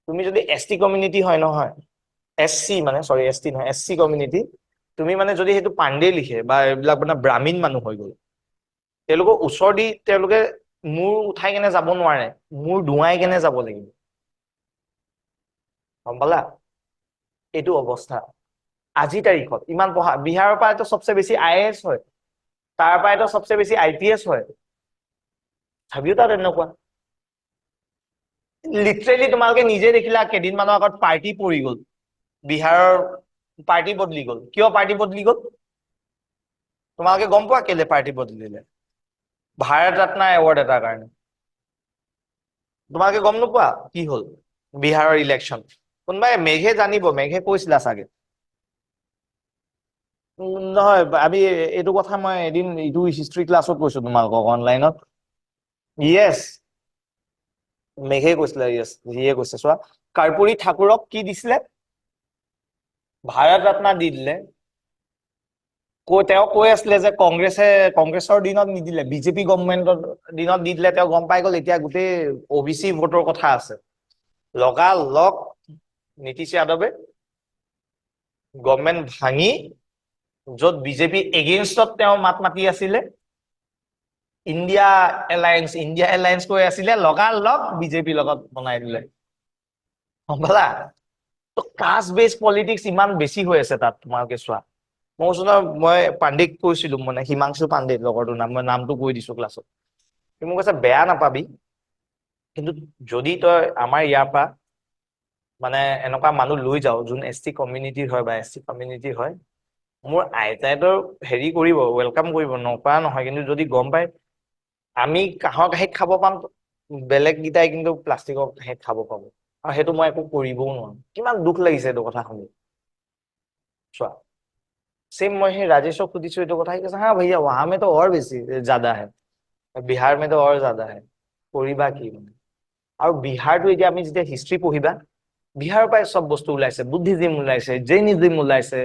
[SPEAKER 1] তুমি যদি ST কমিউনিটি হয় নহয়, SC মানে, চৰি ST নহয়, SC কমিউনিটি, তুমি মানে যদি সেইটো পাণ্ডে লিখে বা এইবিলাক মানে ব্ৰাহ্মীণ মানুহ হৈ গ'ল, তেওঁলোকৰ ওচৰ দি তেওঁলোকে মূৰ উঠাই কেনে যাব নোৱাৰে, মূৰ ধুৱাই কেনে যাব লাগিব, গম পালা? এইটো অৱস্থা আজিৰ তাৰিখত। ইমান পঢ়া, বিহাৰৰ পৰাইতো চবচে বেছি IAS হয়, তাৰ পৰাইতো চবচে বেছি IPS হয়, ভাবিও তাত এনেকুৱা। লিটাৰেলি তোমালোকে নিজে দেখিলা, কেইদিনমানৰ আগত পাৰ্টি পৰি গ'ল, বিহাৰৰ পাৰ্টি বদলি গ'ল। কিয় পাৰ্টি বদলি গ'ল তোমালোকে গম পোৱা? কেলে পাৰ্টি বদলিলে? ভাৰত ৰত্ন এৱাৰ্ড এটাৰ কাৰণে। তোমালোকে গম নোপোৱা কি হল বিহাৰৰ ইলেকশ্যন? কোনোবাই মেঘে জানিব, মেঘে কৈছিলা চাগে। নহয় আমি এইটো কথা মই এদিন এইটো হিষ্ট্ৰী ক্লাছত কৈছো তোমালোকক অনলাইনত। ইয়েছ, মেঘে কৈছিলে, ইয়েছ সিয়ে কৈছে। চোৱা, কৰ্পূৰী ঠাকুৰক কি দিছিলে? ভাৰত ৰত্ন দি দিলে। তেওঁ কৈ আছিলে যে কংগ্ৰেছৰ দিনত নিদিলে, বিজেপি গভৰ্ণমেণ্টৰ দিনত দি দিলে। তেওঁ গম পাই গল এতিয়া গোটেই OBC ভোটৰ কথা আছে। লগা লগ নীতিশ যাদৱে গভৰ্ণমেণ্ট ভাঙি, য'ত বিজেপি এগেইনষ্টত তেওঁ মাত মাতি আছিলে, ইণ্ডিয়া এলায়েন্স কৈ আছিলে, লগা লগ বিজেপিৰ লগত বনাই দিলে। গম পালা? কাষ্ট বেছ পলিটিক্স ইমান বেছি হৈ আছে তাত। তোমালোকে চোৱা, মই কৈছো ন, মই পাণ্ডিক কৈছিলো, মানে হিমাংশু পাণ্ডে লগৰটোৰ নাম, মই নামটো কৈ দিছো ক্লাছত। সি মোক কৈছে বেয়া নাপাবি, কিন্তু যদি তই আমাৰ ইয়াৰ পৰা মানে এনেকুৱা মানুহ লৈ যাও যোন ST কমিউনিটিৰ হয় বা SC কমিউনিটিৰ হয়, মোৰ আইতাইতো হেৰি কৰিব, ৱেলকাম কৰিব, নকৰা নহয়। কিন্তু যদি গম পাই আমি কাঁহৰ কাঁহীত খাব পাম, বেলেগ গীটাই কিন্তু প্লাষ্টিকৰ কাঁহীত খাব পাব, আৰু সেইটো মই একো কৰিবও নোৱাৰো। কিমান দুখ লাগিছে এইটো কথা শুনি। চোৱা, सेम मैं राजेशक सुधिसु এইটো কথা, কৈছে हाँ भैया वहां में तो और बेसी ज्यादा है, बिहार में तो और ज्यादा है। কৰিবা কি মানে? আৰু বিহাৰটো এতিয়া আমি যেতিয়া হিষ্ট্ৰী পঢ়িবা, বিহাৰৰ পৰাই চব বস্তু ওলাইছে, বুদ্ধিজিম ওলাইছে, জৈনিজিম ওলাইছে।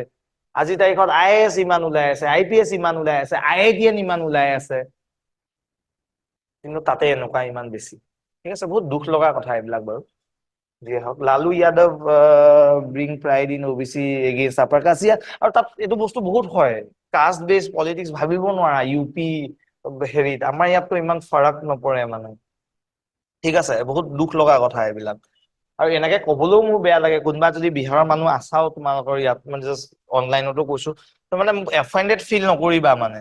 [SPEAKER 1] আজি তাৰিখত IAS ইমান ওলাই আছে, IPS ইমান ওলাই আছে, IITN ইমান ওলাই আছে, কিন্তু তাতে এনেকুৱা ইমান বেছি। ঠিক আছে, বহুত দুখ লগা কথা এইবিলাক বাৰু। যিয়ে হওক, Lalu Yadav bring pride in OBC against upper caste. আৰু তাত এইটো বস্তু বহুত হয়, কাষ্ট বেছ পলিটিক্স ভাবিব নোৱাৰা। UP হেৰিত, আমাৰ ইয়াততো ইমান ফাৰাক নপৰে মানে। ঠিক আছে, বহুত দুখ লগা কথা এইবিলাক। আৰু এনেকে কবলৈও মোৰ বেয়া লাগে, কোনোবা যদি বিহাৰৰ মানুহ আছাও তোমালোকৰ ইয়াত, মানে জাষ্ট অনলাইনতো কৈছো, তো মানে অফেণ্ডেড ফিল নকৰিবা মানে।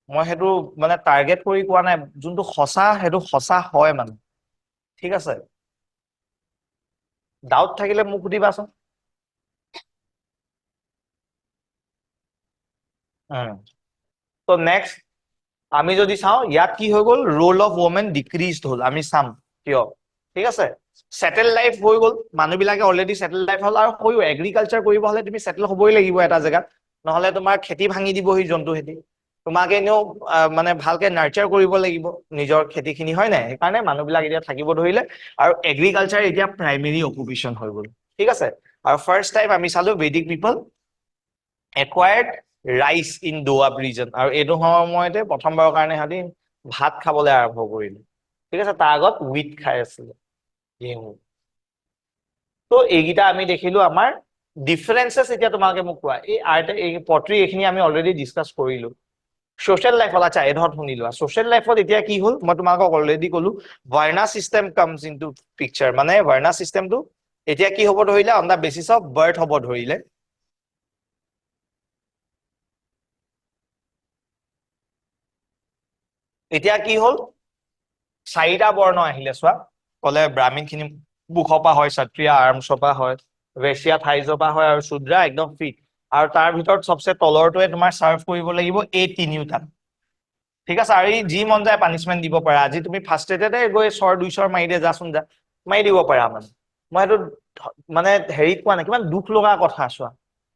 [SPEAKER 1] মই সেইটো মানে টাৰ্গেট কৰি কোৱা নাই, যোনটো সঁচা সেইটো সঁচা হয় মানে। ঠিক আছে, ডাউট থাকিলে মোক সুধিবাচোন। তো নেক্সট আমি যদি চাওঁ, ইয়াত কি হৈ গ'ল, ৰোল অফ ওমেন ডিক্ৰিজ হ'ল। আমি চাম কিয়। ঠিক আছে, সেটেল লাইফ হৈ গ'ল, মানুহবিলাকে অলৰেডি সেটেল লাইফ হ'ল। আৰু হৈও এগ্ৰিকালচাৰ কৰিব হলে তুমি সেটেল হবই লাগিব এটা জেগাত, নহলে তোমাৰ খেতি ভাঙি দিবহি জন্তু খেতি। তোমাকে এনেও মানে ভালকে নাৰ্চাৰ কৰিব লাগিব নিজৰ খেতিখিনি, হয় নাই? সেইকাৰণে মানুহবিলাক এতিয়া থাকিব ধৰিলে, আৰু এগ্ৰিকালচাৰ এতিয়া প্ৰাইমেৰী অকুপেশ্যন হৈ গ'ল। ঠিক আছে, আৰু ফাৰ্ষ্ট টাইম আমি চালো বেদিক পিপল একুৱাৰ্ড ৰাইচ ইন দোৱাব ৰিজন, আৰু এইটো সময়তে প্ৰথমবাৰৰ কাৰণে সিহঁতি ভাত খাবলৈ আৰম্ভ কৰিলে। ঠিক আছে, তাৰ আগত হুইট খাই আছিলে, ঘেঁহু। তো এইকেইটা আমি দেখিলো আমাৰ ডিফাৰেন্সেছ। এতিয়া তোমালোকে মোক কোৱা, এই পট্ৰি এইখিনি আমি অলৰেডি ডিছকাছ কৰিলো। সোশ্যাল লাইফত, আচ্ছা এডহত শুনি লোৱা। সোশ্যাল লাইফত এতিয়া কি হ'ল, মই তোমালোকক অলৰেডি কলো, Verna system comes into picture. মানে ভাৰ্ণা চিষ্টেমটো এতিয়া কি হ'ব ধৰিলে, on the basis of birth হ'ব ধৰিলে। এতিয়া কি হ'ল, 4টা বৰ্ণ আহিলে। চোৱা, কলে ব্ৰাহ্মণ খিনি মুখৰ পৰা হয়, ক্ষত্ৰিয় আৰ্মছৰ পৰা হয়, বেচিয়া থাইজৰ পৰা হয়, আৰু শূদ্ৰা একদম ফিট। আৰু তাৰ ভিতৰত চবচে তলৰটোৱে তোমাৰ চাৰ্ভ কৰিব লাগিব এই তিনিওটা। ঠিক আছে, আৰু যি মন যায় পানিচমেন্ট দিব পাৰা। আজি তুমি ফাৰ্ষ্টতে গৈ 100-200 মাৰি দে, যাচোন যা, মাৰি দিব পাৰা মানে। মই সেইটো মানে হেৰিত কোৱা নাই, কিমান দুখ লগা কথা। চোৱা,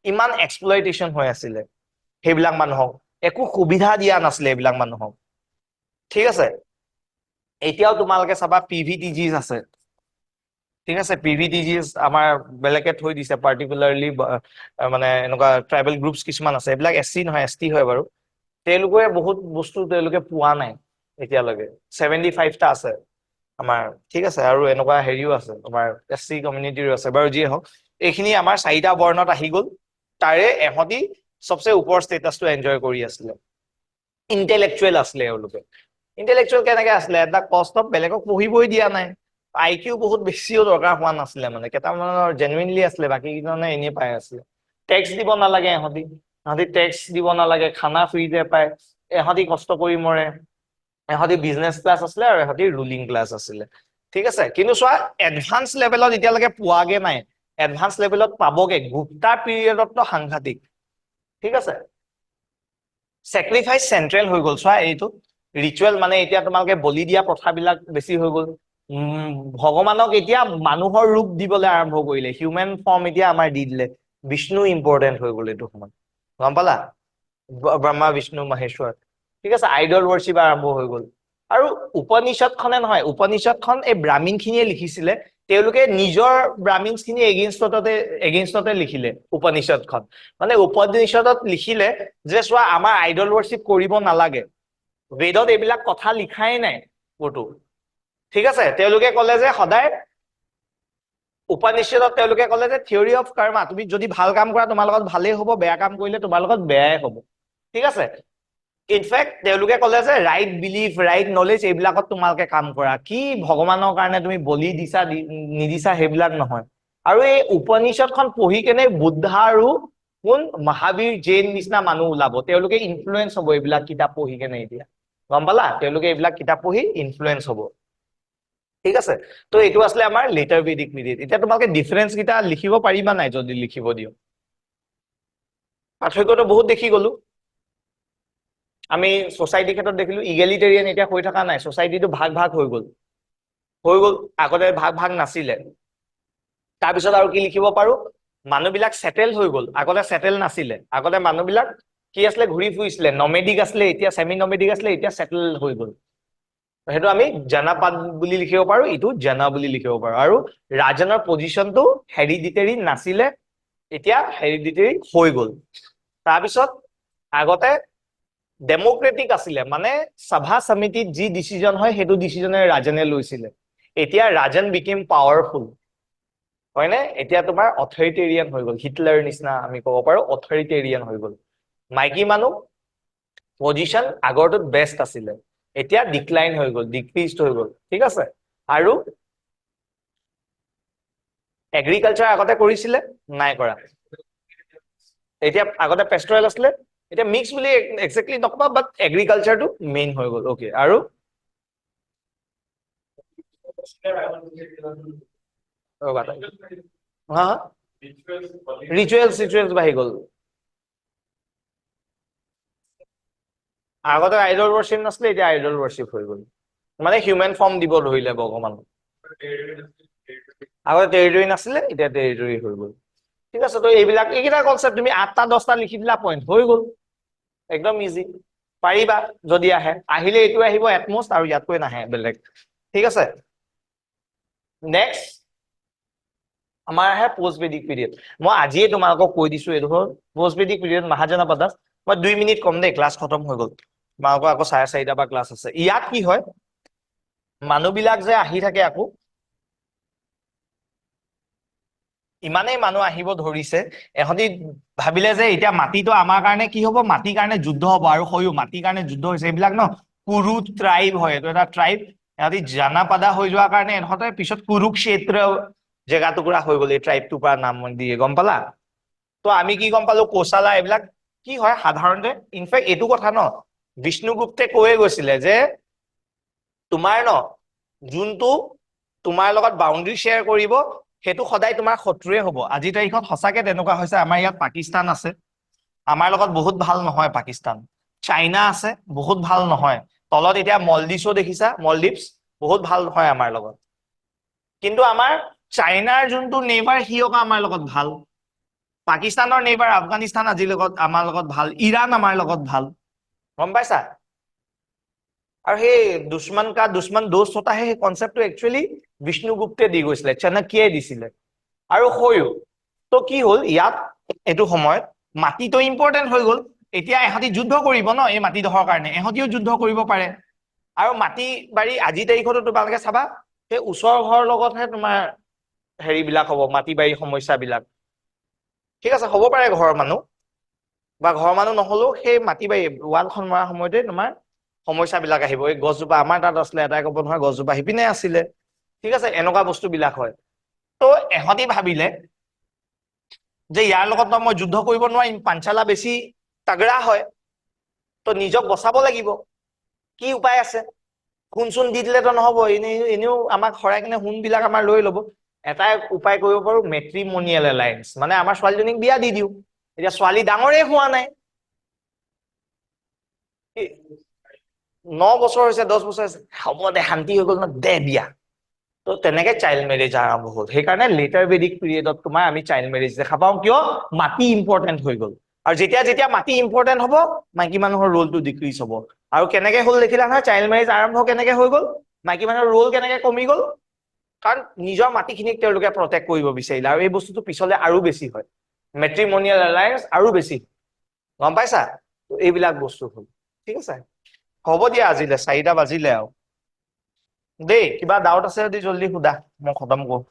[SPEAKER 1] ইমান এক্সপ্লইটেশ্যন হৈ আছিলে সেইবিলাক মানুহক, একো সুবিধা দিয়া নাছিলে এইবিলাক মানুহক। ঠিক আছে, এতিয়াও তোমালোকে চাবা PVTGs আছে। ঠিক আছে, PVTGs আমাৰ বেলেগে থৈ দিছে, পাৰ্টিকুলাৰলি মানে এনেকুৱা ট্ৰাইবেল গ্ৰুপছ কিছুমান আছে। এইবিলাক SC নহয়, ST হয় বাৰু। তেওঁলোকে বহুত বস্তু তেওঁলোকে পোৱা নাই এতিয়ালৈকে। 75টা আছে আমাৰ। ঠিক আছে, আৰু এনেকুৱা হেৰিও আছে তোমাৰ SC কমিউনিটিৰো আছে বাৰু। যিয়ে হওক, এইখিনি আমাৰ 4টা বৰ্ণত আহি গ'ল। তাৰে এহঁতি চবচে ওপৰ ষ্টেটাছটো এনজয় কৰি আছিলে। ইণ্টেলেকচুৱেল আছিলে এওঁলোকে। ইণ্টেলেকচুৱেল কেনেকে আছিলে, এটা কষ্ট বেলেগক পঢ়িবই দিয়া নাই, IQ বহুত বেছিও দৰকাৰ হোৱা নাছিলে মানে। কেইটামানৰ জেনুইনলি আছিলে, বাকী কেইজনে এনেই পাই আছিলে। টেক্স দিব নালাগে ইহঁতি, টেক্স দিব নালাগে, খানা ফ্ৰীতে পায়, ইহঁতি কষ্ট কৰি মৰে। ইহঁতি বিজনেছ ক্লাছ আছিলে, আৰু ইহঁতি ৰুলিং ক্লাছ আছিলে। ঠিক আছে, কিন্তু চোৱা, এডভান্স লেভেলত এতিয়ালৈকে পোৱাগে নাই। এডভান্স লেভেলত পাবগে, গুপ্তা পিৰিয়ডততো সাংঘাতিক। ঠিক আছে, চেক্ৰিফাইচ চেন্ট্ৰেল হৈ গ'ল। চোৱা, এইটো ৰিচুৱেল মানে এতিয়া তোমালোকে বলি দিয়া প্ৰথাবিলাক বেছি হৈ গ'ল। ভগৱানক এতিয়া মানুহৰ ৰূপ দিবলৈ আৰম্ভ কৰিলে, হিউমেন ফৰ্ম এতিয়া আমাৰ দি দিলে। বিষ্ণু ইম্পৰ্টেণ্ট হৈ গ'ল এইটো সময়ত। গম পালা ব্ৰহ্মা বিষ্ণু মহেশ্বৰ ঠিক আছে আইডল ৱৰ্শ্বিপ আৰম্ভ হৈ গ'ল আৰু উপনিষদখনে নহয় উপনিষদখন এই ব্ৰাহ্মণ খিনিয়ে লিখিছিলে তেওঁলোকে নিজৰ ব্ৰাহ্মণ খিনি এগেইনষ্টতে লিখিলে উপনিষদখন মানে উপনিষদত লিখিলে যে চোৱা আমাৰ আইডল ৱৰ্শ্বিপ কৰিব নালাগে বেদত এইবিলাক কথা লিখাই নাই ক'তো ঠিক আছে তেওঁলোকে ক'লে যে সদায় উপনিষদত তেওঁলোকে ক'লে যে থিয়ৰি অফ কৰ্মা তুমি যদি ভাল কাম কৰা তোমাৰ লগত ভালেই হ'ব বেয়া কাম কৰিলে তোমাৰ লগত বেয়াই হ'ব ঠিক আছে ইনফেক্ট তেওঁলোকে ক'লে যে ৰাইট বিলিফ ৰাইট নলেজ এইবিলাকত তোমালোকে কাম কৰা কি ভগৱানৰ কাৰণে তুমি বলি দিছা নিদিছা সেইবিলাক নহয় আৰু এই উপনিষদখন পঢ়ি কেনে বুদ্ধ আৰু কোন মহাবীৰ জৈন নিচিনা মানুহ ওলাব তেওঁলোকে ইনফ্লুৱেঞ্চ হ'ব এইবিলাক কিতাপ পঢ়ি কেনে এতিয়া গম পালা তেওঁলোকে এইবিলাক কিতাপ পঢ়ি ইনফ্লুৱেঞ্চ হ'ব ঠিক আছে তো এইটো আছিলে আমাৰ লেটাৰ বেদিক পিৰিয়ড এতিয়া তোমালোকে ডিফাৰেন্স কেইটা লিখিব পাৰিবা নাই যদি লিখিব দিও পাৰ্থক্যটো বহুত দেখি গলো আমি সোসাইটিৰ ক্ষেত্ৰত দেখিলো ইগেলিটেৰিয়ান এতিয়া হৈ থকা নাই সোসাইটিটো ভাগ ভাগ হৈ গ'ল আগতে ভাগ ভাগ নাছিলে তাৰপিছত আৰু কি লিখিব পাৰো মানুহবিলাক সেটেল হৈ গ'ল আগতে সেটেল নাছিলে আগতে মানুহবিলাক কি আছিলে ঘূৰি ফুৰিছিলে নমেডিক আছিলে এতিয়া সেমি নমেডিক আছিলে এতিয়া সেটেল হৈ গ'ল সেইটো আমি জনপদ বুলি লিখিব পাৰো ইটো জনা বুলি লিখিব পাৰো আৰু ৰাজনৰ পজিশনটো হেৰিডিটেৰি নাছিলে এতিয়া হেৰিডিটেৰি হৈ গ'ল তাৰপিছত আগতে ডেমোক্ৰেটিক আছিলে মানে সভা সমিতিত যি ডিসিজন হয় সেইটো ডিসিজনে ৰাজনে লৈছিলে এতিয়া ৰাজন বিকেম পাৱাৰফুল হয়নে এতিয়া তোমাৰ অথৰিটেৰিয়ান হৈ গ'ল হিটলাৰ নিচিনা আমি ক'ব পাৰো অথৰিটেৰিয়ান হৈ গ'ল মাইকী মানুহ পজিশন আগৰটোত বেষ্ট আছিলে এতিয়া ডিক্লাইন হৈ গ'ল ডিক্ৰিজড হৈ গ'ল ঠিক আছে আৰু এগ্ৰিকালচাৰ আগতে কৰিছিলে নাই কৰা এতিয়া আগতে পেষ্টৰেল আছিলে এতিয়া মিক্স বুলি এক্স্যাক্টলি নকবা বাট এগ্ৰিকালচাৰটো মেইন হৈ গ'ল ওকে আৰু ৰিচুৱেলছ বাঢ়ি গ'ল আগতে আইডল ৱৰ্শ্বিপ নাছিলে এতিয়া আইডল ৱৰ্শ্বিপ হৈ গ'ল মানে হিউমেন ফৰ্ম দিব ধৰিলে ভগৱান আগতে টেৰিটৰি নাছিলে এতিয়া টেৰিটৰি হৈ গ'ল ঠিক আছে তো এইকেইটা কনচেপ্ট তুমি 8টা 10টা লিখি দিলা পইণ্ট হৈ গ'ল একদম ইজি পাৰিবা যদি আহিলে এইটো আহিব এটমষ্ট আৰু ইয়াতকৈ নাহে বেলেগ ঠিক আছে নেক্সট আমাৰ আহে পোষ্ট বেদিক পিৰিয়ড মই আজিয়ে তোমালোকক কৈ দিছো এইটো হ'ল পোষ্ট বেদিক পিৰিয়ড মহাজনপদাস মই 2 মিনিট কম দেই ক্লাছ খতম হৈ গ'ল তোমালোকৰ আকৌ 4:30 পৰা ক্লাছ আছে ইয়াত কি হয় মানুহবিলাক যে আহি থাকে আকৌ ইমানেই মানুহ আহিব ধৰিছে এহঁতি ভাবিলে যে এতিয়া মাটিটো আমাৰ কাৰণে কি হ'ব মাটিৰ কাৰণে যুদ্ধ হ'ব আৰু হয়ও মাটিৰ কাৰণে যুদ্ধ হৈছে এইবিলাক ন কুৰু ট্ৰাইব হয় এইটো এটা ট্ৰাইব এহঁতি জানাপাদা হৈ যোৱাৰ কাৰণে এহঁতে পিছত কুৰুক্ষেত্ৰ জেগা টুকুৰা হৈ গ'ল এই ট্ৰাইবটোৰ পৰা নাম দিয়ে গম পালা তো আমি কি গম পালো কৌশালা এইবিলাক কি হয় সাধাৰণতে ইনফেক্ট এইটো কথা ন বিষ্ণুগুপ্তে কৈয়ে গৈছিলে যে তোমাৰ ন যোনটো তোমাৰ লগত বাউণ্ডাৰী শ্বেয়াৰ কৰিব সেইটো সদায় তোমাৰ শত্ৰুৱে হ'ব আজিৰ তাৰিখত সঁচাকে তেনেকুৱা হৈছে আমাৰ ইয়াত পাকিস্তান আছে আমাৰ লগত বহুত ভাল নহয় পাকিস্তান চাইনা আছে বহুত ভাল নহয় তলত এতিয়া মলদ্বীপছো দেখিছা মলদ্বীপছ বহুত ভাল নহয় আমাৰ লগত কিন্তু আমাৰ চাইনাৰ যোনটো নেইবাৰ সিও আমাৰ লগত ভাল পাকিস্তানৰ নেইবাৰ আফগানিস্তান আজিৰ লগত আমাৰ লগত ভাল ইৰাণ আমাৰ লগত ভাল গম পাইছা আৰু সেই দুশ্মন দোস্ত হতা হে কনচেপ্টটো একচুৱেলি বিষ্ণুগুপ্তে দি গৈছিলে চাণক্যই দিছিলে আৰু হয়ও তো কি হ'ল ইয়াত এইটো সময়ত মাটিটো ইম্পৰ্টেণ্ট হৈ গ'ল এতিয়া এহঁতি যুদ্ধ কৰিব ন এই মাটিডোখৰ কাৰণে এহঁতিও যুদ্ধ কৰিব পাৰে আৰু মাটি বাৰী আজি তাৰিখতো তোমালোকে চাবা সেই ওচৰৰ ঘৰৰ লগতহে তোমাৰ হেৰিবিলাক হ'ব মাটি বাৰী সমস্যাবিলাক ঠিক আছে হ'ব পাৰে ঘৰৰ মানুহ বা ঘৰৰ মানুহ নহলেও সেই মাটি বাৰী ৱালখন মৰাৰ সময়তে তোমাৰ সমস্যাবিলাক আহিব এই গছজোপা আমাৰ তাত আছিলে এটাই ক'ব নহয় গছজোপা সিপিনে আছিলে ঠিক আছে এনেকুৱা বস্তুবিলাক হয় তো এহঁতি ভাবিলে যে ইয়াৰ লগত মই যুদ্ধ কৰিব নোৱাৰিম পাঞ্চালা বেছি তাগৰা হয় তো নিজক বচাব লাগিব কি উপায় আছে সোণ চোন দি দিলেতো নহব এনেও আমাক হৰাই কিনে সোণবিলাক আমাৰ লৈ ল'ব এটাই উপায় কৰিব পাৰো মেট্ৰিমনিয়েল এলায়েন্স মানে আমাৰ ছোৱালীজনীক বিয়া দি দিওঁ এতিয়া ছোৱালী ডাঙৰেই হোৱা নাই 9 বছৰ হৈছে 10 বছৰ হৈছে হ'ব দে শান্তি হৈ গ'ল ন দে বিয়া তো তেনেকে চাইল্ড মেৰেজ আৰম্ভ হ'ল সেইকাৰণে লেটাৰ বেদিক পিৰিয়ডত তোমাৰ আমি চাইল্ড মেৰেজ দেখা পাওঁ কিয় মাটি ইম্পৰ্টেণ্ট হৈ গ'ল আৰু যেতিয়া যেতিয়া মাটি ইম্পৰ্টেণ্ট হ'ব মাইকী মানুহৰ ৰোলটো ডিক্ৰিজ হ'ব আৰু কেনেকে হ'ল দেখিলা নহয় চাইল্ড মেৰেজ আৰম্ভ কেনেকে হৈ গ'ল মাইকী মানুহৰ ৰোল কেনেকে কমি গ'ল কাৰণ নিজৰ মাটিখিনিক তেওঁলোকে প্ৰটেক্ট কৰিব বিচাৰিলে আৰু এই বস্তুটো পিছলে আৰু বেছি হয় মেট্ৰিমনিয়েল এলায়েন্স আৰু বেছি গম পাইছা এইবিলাক বস্তু হ'ল ঠিক আছে হ'ব দিয়া আজিলে 4টা বাজিলে আৰু দেই কিবা ডাউট আছে যদি জল্দি সোধা মই খতম কৰো